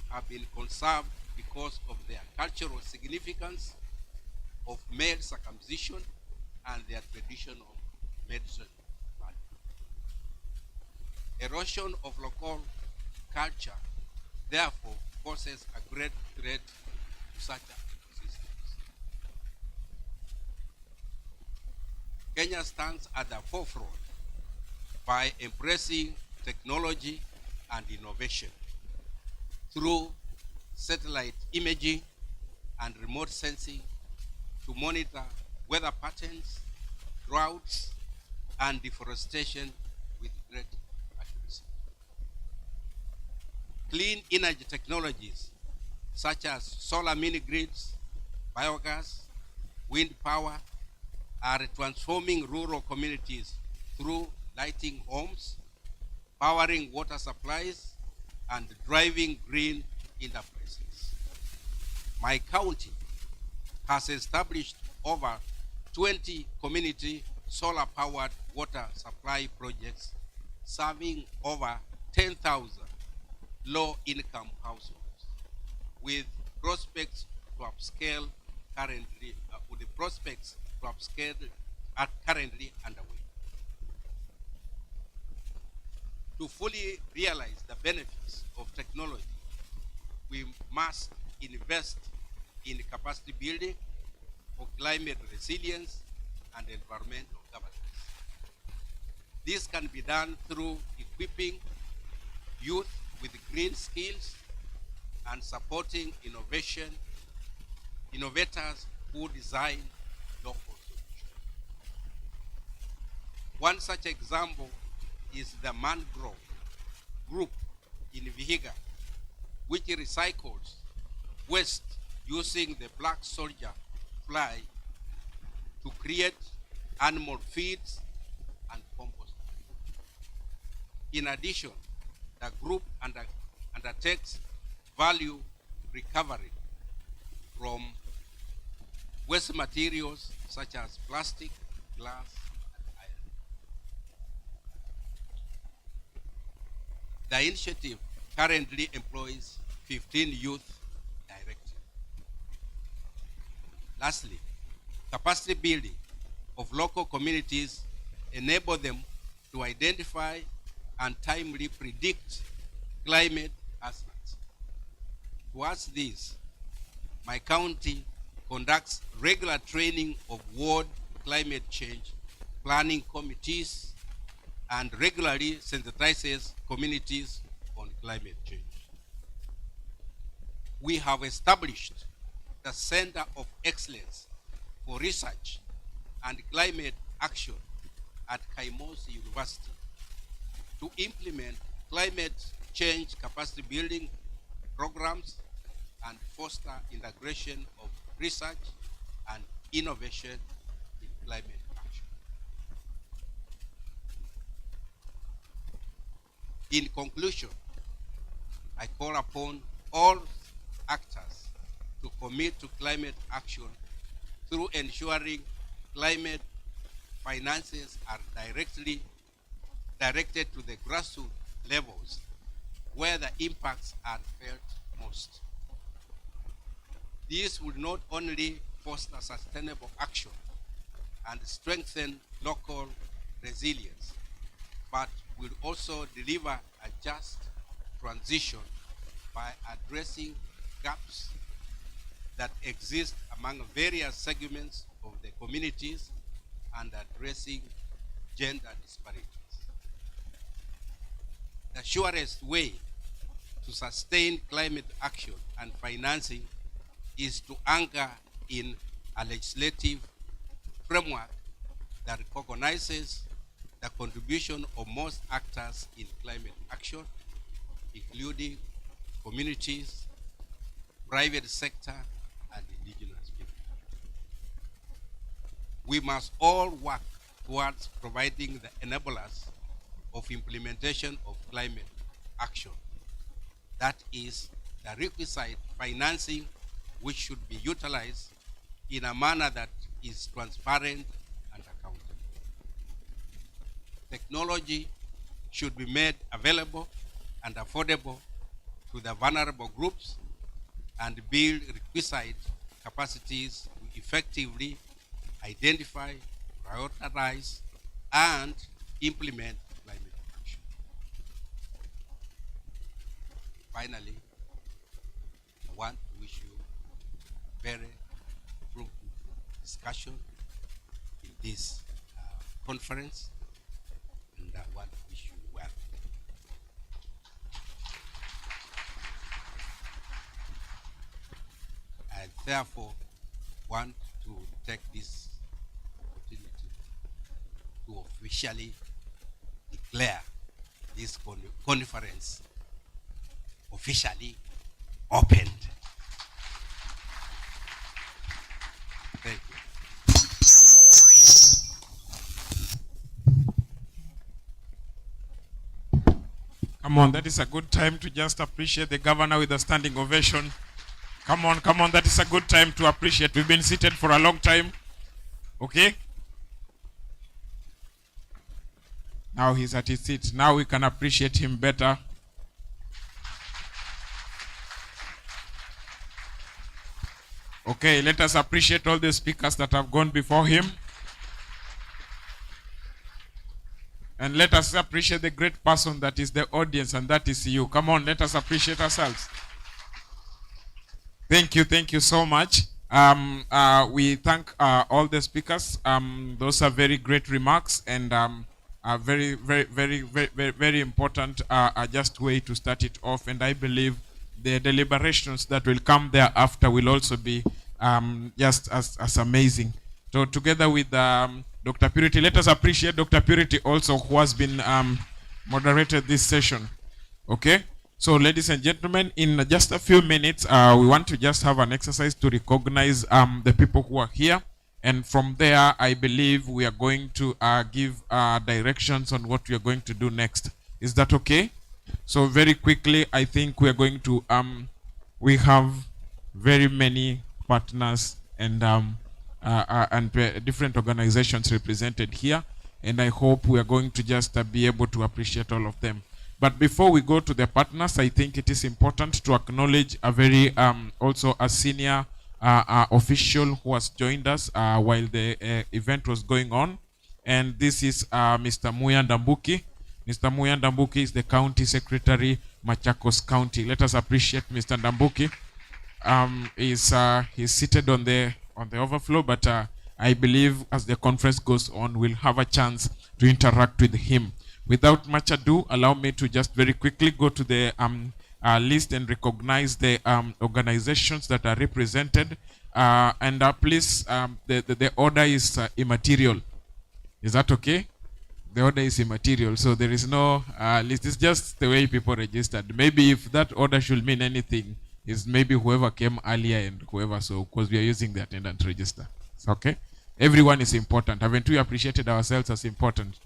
have been conserved because of their cultural significance of male circumcision and their traditional medicine value. Erosion of local culture, therefore, poses a great threat to such ecosystems. Kenya stands at the forefront by embracing technology and innovation through satellite imaging and remote sensing to monitor weather patterns, droughts, and deforestation with great accuracy. Clean energy technologies such as solar mini-grids, biogas, wind power are transforming rural communities through lighting homes, powering water supplies, and driving green enterprises. My county has established over 20 community solar-powered water supply projects serving over 10,000 low-income households, with prospects to upscale currently are currently underway. To fully realize the benefits of technology, we must invest in capacity building for climate resilience and environmental governance. This can be done through equipping youth with green skills and supporting innovators who design local solutions. One such example is the Mangrove Group in Vihiga, which recycles waste using the black soldier fly to create animal feeds and compost. In addition, the group undertakes value recovery from waste materials such as plastic, glass, and iron. The initiative currently employs 15 youth directly. Lastly, capacity building of local communities enable them to identify and timely predict climate hazards. Towards this, my county conducts regular training of ward climate change planning committees and regularly sensitizes communities on climate change. We have established the Center of Excellence for Research and Climate Action at Kaimosi University to implement climate change capacity building programs and foster integration of research and innovation in climate action. In conclusion, I call upon all actors to commit to climate action through ensuring climate finances are directed to the grassroots levels where the impacts are felt most. This will not only foster sustainable action and strengthen local resilience, but will also deliver a just transition by addressing gaps that exist among various segments of the communities and addressing gender disparities. The surest way to sustain climate action and financing is to anchor in a legislative framework that recognizes the contribution of most actors in climate action, including communities, private sector, and indigenous people. We must all work towards providing the enablers of implementation of climate action. That is the requisite financing which should be utilized in a manner that is transparent and accountable. Technology should be made available and affordable to the vulnerable groups and build requisite capacities to effectively identify, prioritize, and implement climate action. finally, I want to wish you very fruitful discussion in this conference, and I want to wish you well. I therefore want to take this opportunity to officially declare this conference officially opened. Thank you. Come on, that is a good time to just appreciate the governor with a standing ovation. Come on, that is a good time to appreciate. We've been seated for a long time. Okay? Now he's at his seat. Now we can appreciate him better. Okay, let us appreciate all the speakers that have gone before him. And let us appreciate the great person that is the audience, and that is you. Come on, let us appreciate ourselves. Thank you so much. We thank all the speakers. Those are very great remarks, and very important just way to start it off. And I believe the deliberations that will come thereafter will also be just as amazing. So together with Dr. Purity, let us appreciate Dr. Purity also, who has been moderated this session. Okay? So ladies and gentlemen, in just a few minutes, we want to just have an exercise to recognize the people who are here. And from there, I believe we are going to give directions on what we are going to do next. Is that okay? So very quickly, I think we are going to, we have very many partners and different organizations represented here. And I hope we are going to just be able to appreciate all of them. But before we go to the partners, I think it is important to acknowledge a very, also a senior official who has joined us while the event was going on. And this is Mr. Muya Ndambuki. Mr. Muya Ndambuki is the County Secretary, Machakos County. Let us appreciate Mr. Ndambuki. He's seated on the overflow, but I believe as the conference goes on, we'll have a chance to interact with him. Without much ado, allow me to just very quickly go to the list and recognize the organizations that are represented. Please, the order is immaterial. Is that okay? The order is immaterial, so there is no list. It's just the way people registered. Maybe if that order should mean anything, is maybe whoever came earlier and whoever, so because we are using the attendance register. It's okay? Everyone is important. Haven't we appreciated ourselves as important?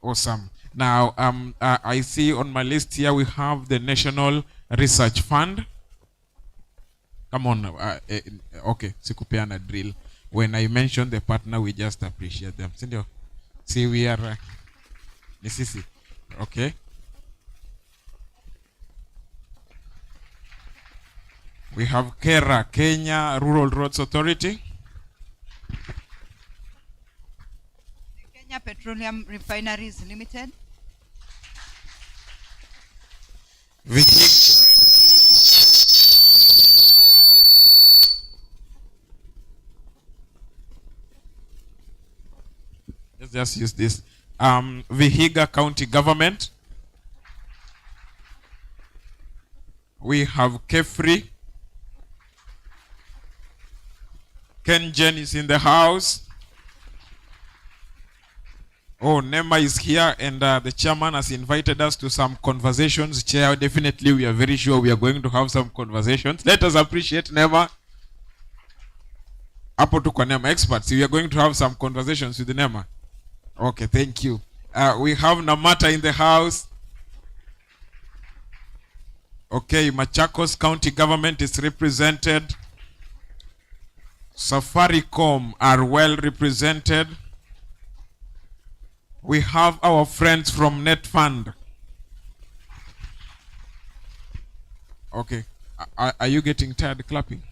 Awesome. Now, I see on my list here we have the National Research Fund. Come on. Okay, sikupeana drill. When I mention the partner, we just appreciate them. See, we are... Okay. We have KERA, Kenya Rural Roads Authority. Kenya Petroleum Refineries Limited. Let's just use this. Vihiga County Government. We have KEFRI. Ken Jen is in the house. Oh, Nema is here, and the chairman has invited us to some conversations. Chair, definitely we are very sure we are going to have some conversations. Let us appreciate Nema. Apo tuko Nema experts. We are going to have some conversations with Nema. Okay, thank you. We have Namata in the house. Okay, Machakos County Government is represented. Safaricom are well represented. We have our friends from Net Fund. Okay. Are you getting tired clapping?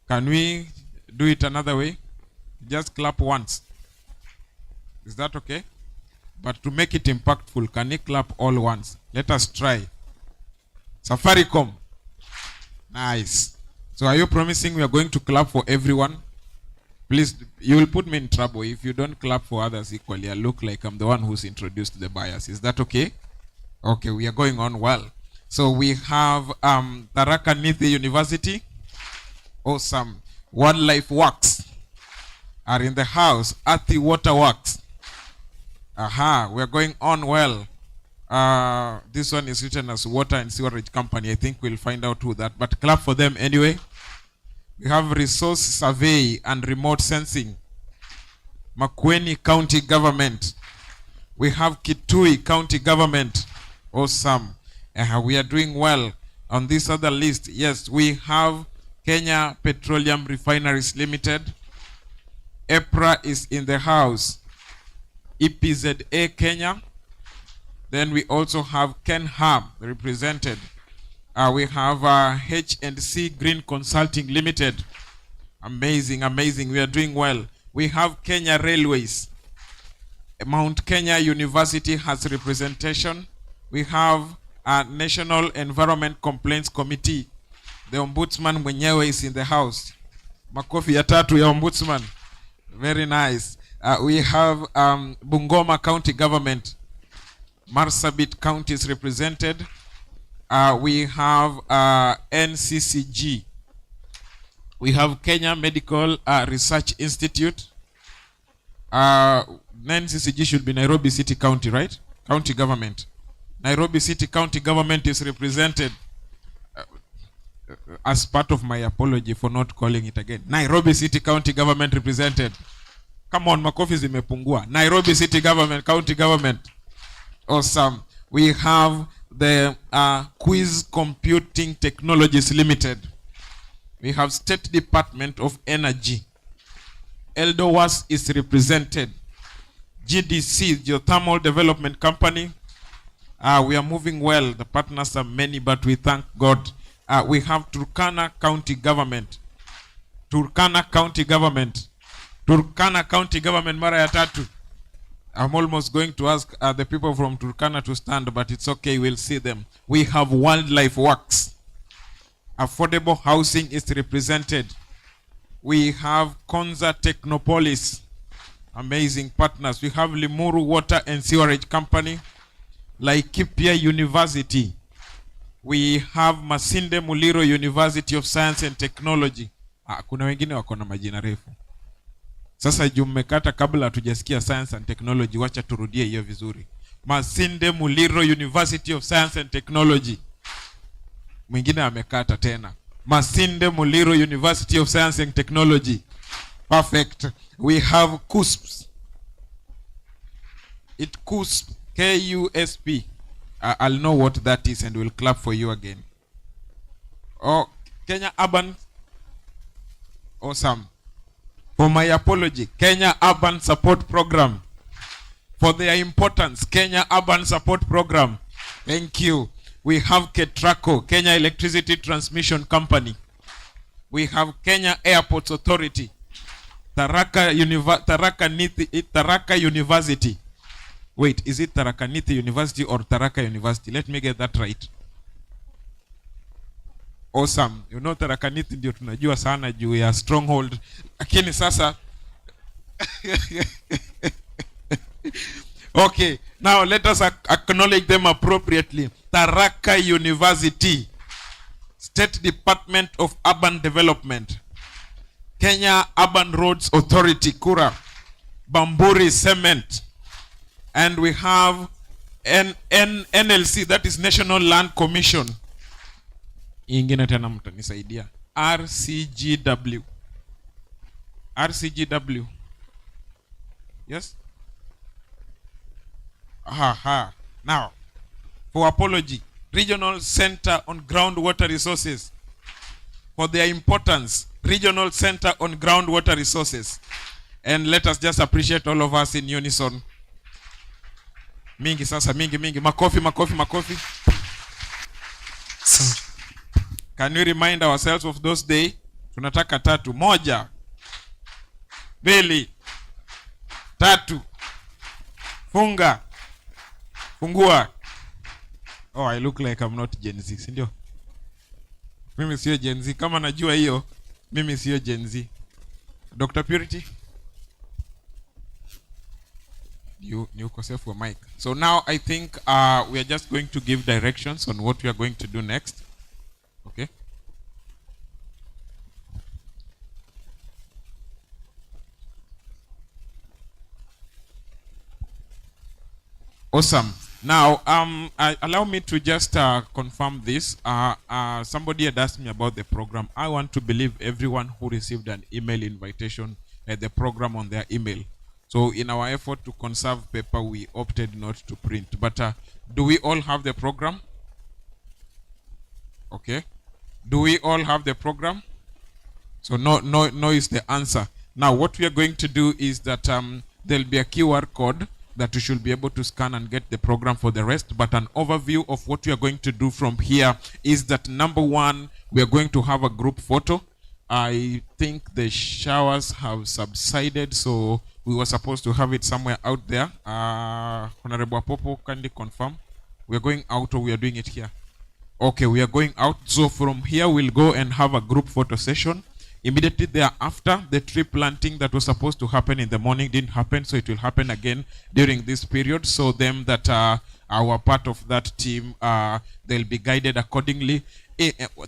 Can we do it another way? Just clap once. Is that okay? But to make it impactful, can you clap all once? Let us try. Safaricom. Nice. So are you promising we are going to clap for everyone? Please, you will put me in trouble if you don't clap for others equally. I look like I'm the one who's introduced the bias. Is that okay? Okay, we are going on well. So we have Tharaka Nithi University. Awesome. Wildlife Works are in the house. Athi Water Works. Aha, we are going on well. This one is written as Water and Sewerage Company. I think we'll find out who that, but clap for them anyway. We have Resource Survey and Remote Sensing. Makueni County Government. We have Kitui County Government. Awesome. We are doing well on this other list. Yes, we have Kenya Petroleum Refineries Limited. EPRA is in the house. EPZA Kenya. Then we also have KenHub represented. We have H&C Green Consulting Limited. Amazing, amazing. We are doing well. We have Kenya Railways. Mount Kenya University has representation. We have a National Environment Complaints Committee. The Ombudsman mwenyewe is in the house. Makofi ya tatu ya Ombudsman. Very nice. We have Bungoma County Government. Marsabit County is represented. We have NCCG. We have Kenya Medical Research Institute. NCCG should be Nairobi City County, right? County government. Nairobi City County government is represented. As part of my apology for not calling it again. Nairobi City County government represented. Come on, makofi zimepungua. Nairobi City government, county government. Awesome. We have the Quiz Computing Technologies Limited. We have State Department of Energy. Eldowas is represented. GDC, Geothermal Development Company. We are moving well. The partners are many, but we thank God. We have Turkana County Government. Turkana County Government. Turkana County Government mara ya tatu. I'm almost going to ask the people from Turkana to stand, but it's okay, we'll see them. We have Wildlife Works. Affordable housing is represented. We have Konza Technopolis. Amazing partners. We have Limuru Water and Sewerage Company. Laikipia University. We have Masinde Muliro University of Science and Technology. Kuna wengine wako na majina refu. Sasa jumekata kabla hatujasikia Science and Technology, wacha turudie hiyo vizuri. Masinde Muliro University of Science and Technology. Mwingine amekata tena. Masinde Muliro University of Science and Technology. Perfect. We have KUSP. It KUSP. KUSP. I'll know what that is and we'll clap for you again. Oh, Kenya Urban. Awesome. For my apology, Kenya Urban Support Program. For their importance, Kenya Urban Support Program. Thank you. We have KETRACO, Kenya Electricity Transmission Company. We have Kenya Airports Authority. Tharaka University. Wait, is it Tharaka Nithi University or Tharaka University? Let me get that right. Awesome. You know Tharaka Nithi ndio tunajua sana juu ya stronghold. Lakini sasa okay, now let us acknowledge them appropriately. Tharaka University, State Department of Urban Development, Kenya Urban Roads Authority, Kura, Bamburi Cement, and we have NLC, that is National Land Commission. Ingine tena mtanisaidia. RCGW. RCGW. Yes? Aha. Now, for apology, Regional Center on Groundwater Resources. For their importance, Regional Center on Groundwater Resources. And let us just appreciate all of us in unison. Mingi sasa, mingi. Makofi. Can we remind ourselves of those days? Tunataka tatu. Moja. Mbili. Tatu. Funga. Fungua. Oh, I look like I'm not Gen Z, si ndio? Mimi sio Gen Z. Kama najua hiyo, mimi sio Gen Z. Dr. Purity? You ukosefu wa mic. So now I think we are just going to give directions on what we are going to do next. Okay? Awesome. Now, allow me to just confirm this. Somebody had asked me about the program. I want to believe everyone who received an email invitation had the program on their email. So in our effort to conserve paper, we opted not to print. But do we all have the program? Okay. Do we all have the program? So no is the answer. Now what we are going to do is that there'll be a QR code that you should be able to scan and get the program for the rest. But an overview of what we are going to do from here is that number one, we are going to have a group photo. I think the showers have subsided, so we were supposed to have it somewhere out there. Honorable Apopo, kindly confirm. We are going out or we are doing it here? Okay, we are going out. So from here, we'll go and have a group photo session. Immediately thereafter, the tree planting that was supposed to happen in the morning didn't happen, so it will happen again during this period. So them that are part of that team, they'll be guided accordingly,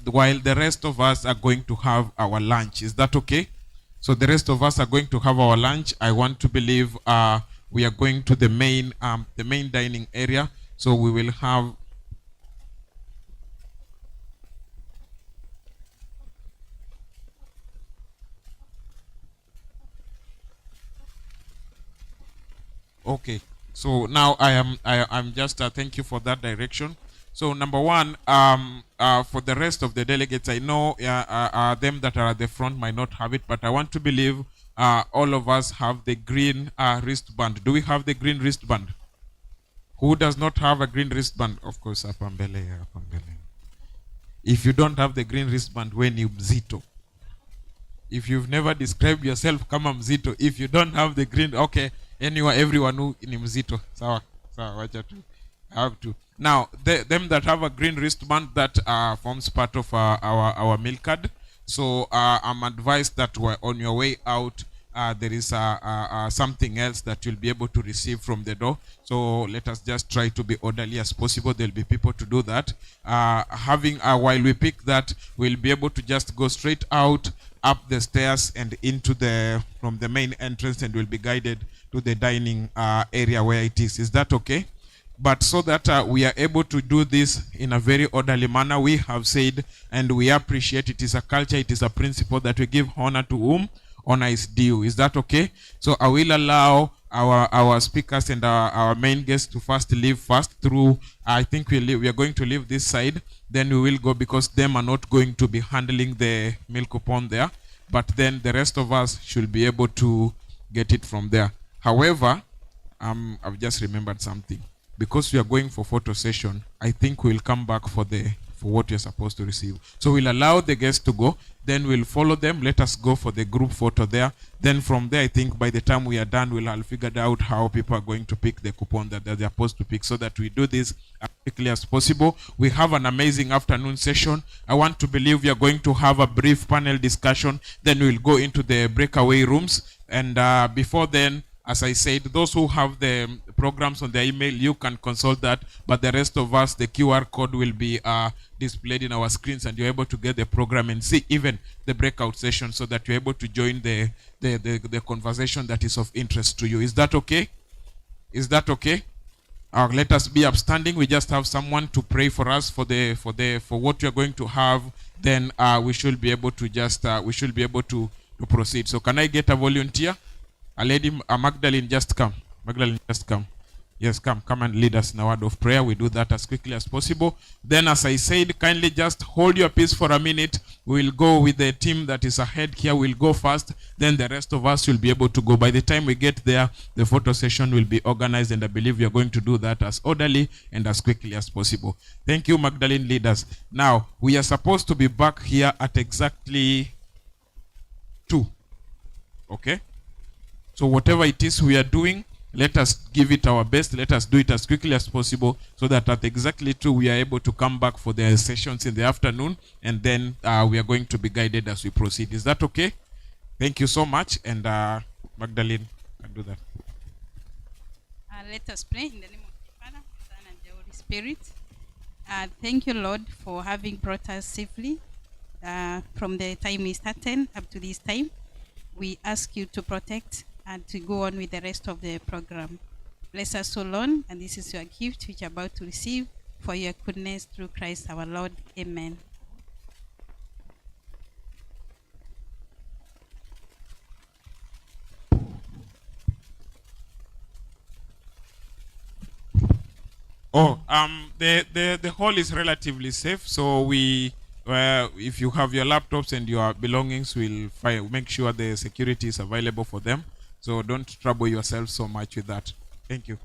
while the rest of us are going to have our lunch. Is that okay? So the rest of us are going to have our lunch. I want to believe we are going to the main dining area. So we will have okay. So now I'm just thank you for that direction. So number one, for the rest of the delegates, I know them that are at the front might not have it, but I want to believe all of us have the green wristband. Do we have the green wristband? Who does not have a green wristband? Of course, apambele. If you don't have the green wristband, when you mzito. If you've never described yourself, kama mzito. If you don't have the green, okay. Anyway, everyone who ni mzito. Sawa, wacha tu. Have to. Now, them that have a green wristband, that forms part of our meal card. So I'm advised that we're on your way out. There is something else that you'll be able to receive from the door. So let us just try to be orderly as possible. There'll be people to do that. While we pick that, we'll be able to just go straight out, up the stairs and from the main entrance, and we'll be guided to the dining area where it is. Is that okay? But so that we are able to do this in a very orderly manner, we have said, and we appreciate it is a culture, it is a principle that we give honor to whom honor is due. Is that okay? So I will allow our speakers and our main guests to first leave through. I think we are going to leave this side, then we will go, because them are not going to be handling the meal coupon there, but then the rest of us should be able to get it from there. However, I've just remembered something. Because we are going for photo session, I think we'll come back for what you're supposed to receive. So we'll allow the guests to go, then we'll follow them. Let us go for the group photo there. Then from there, I think by the time we are done, we'll have figured out how people are going to pick the coupon that they're supposed to pick, so that we do this as quickly as possible. We have an amazing afternoon session. I want to believe we are going to have a brief panel discussion. Then we'll go into the breakaway rooms. And before then, as I said, those who have the programs on their email, you can consult that. But the rest of us, the QR code will be displayed in our screens, and you're able to get the program and see even the breakout session, so that you're able to join the conversation that is of interest to you. Is that okay? Is that okay? Let us be upstanding. We just have someone to pray for us for what we are going to have. Then we should be able to to proceed. So can I get a volunteer? A lady, Magdalene, just come. Magdalene, just come. Yes, come and lead us in a word of prayer. We do that as quickly as possible. Then, as I said, kindly just hold your peace for a minute. We'll go with the team that is ahead here. We'll go first. Then the rest of us will be able to go. By the time we get there, the photo session will be organized, and I believe we are going to do that as orderly and as quickly as possible. Thank you, Magdalene, lead us. Now, we are supposed to be back here at exactly 2. Okay? So whatever it is we are doing, Let us give it our best. Let us do it as quickly as possible so that at exactly 2 we are able to come back for the sessions in the afternoon, and then we are going to be guided as we proceed. Is that okay? Thank you so much. And Magdalene can do that. Let us pray in the name of the Father, Son, and the Holy Spirit. Thank you, Lord, for having brought us safely from the time we started up to this time. We ask you to protect and to go on with the rest of the program. Bless us so long, and this is your gift which you are about to receive for your goodness through Christ our Lord. Amen. Oh, the hall is relatively safe, so we, if you have your laptops and your belongings, we'll make sure the security is available for them. So don't trouble yourself so much with that. Thank you.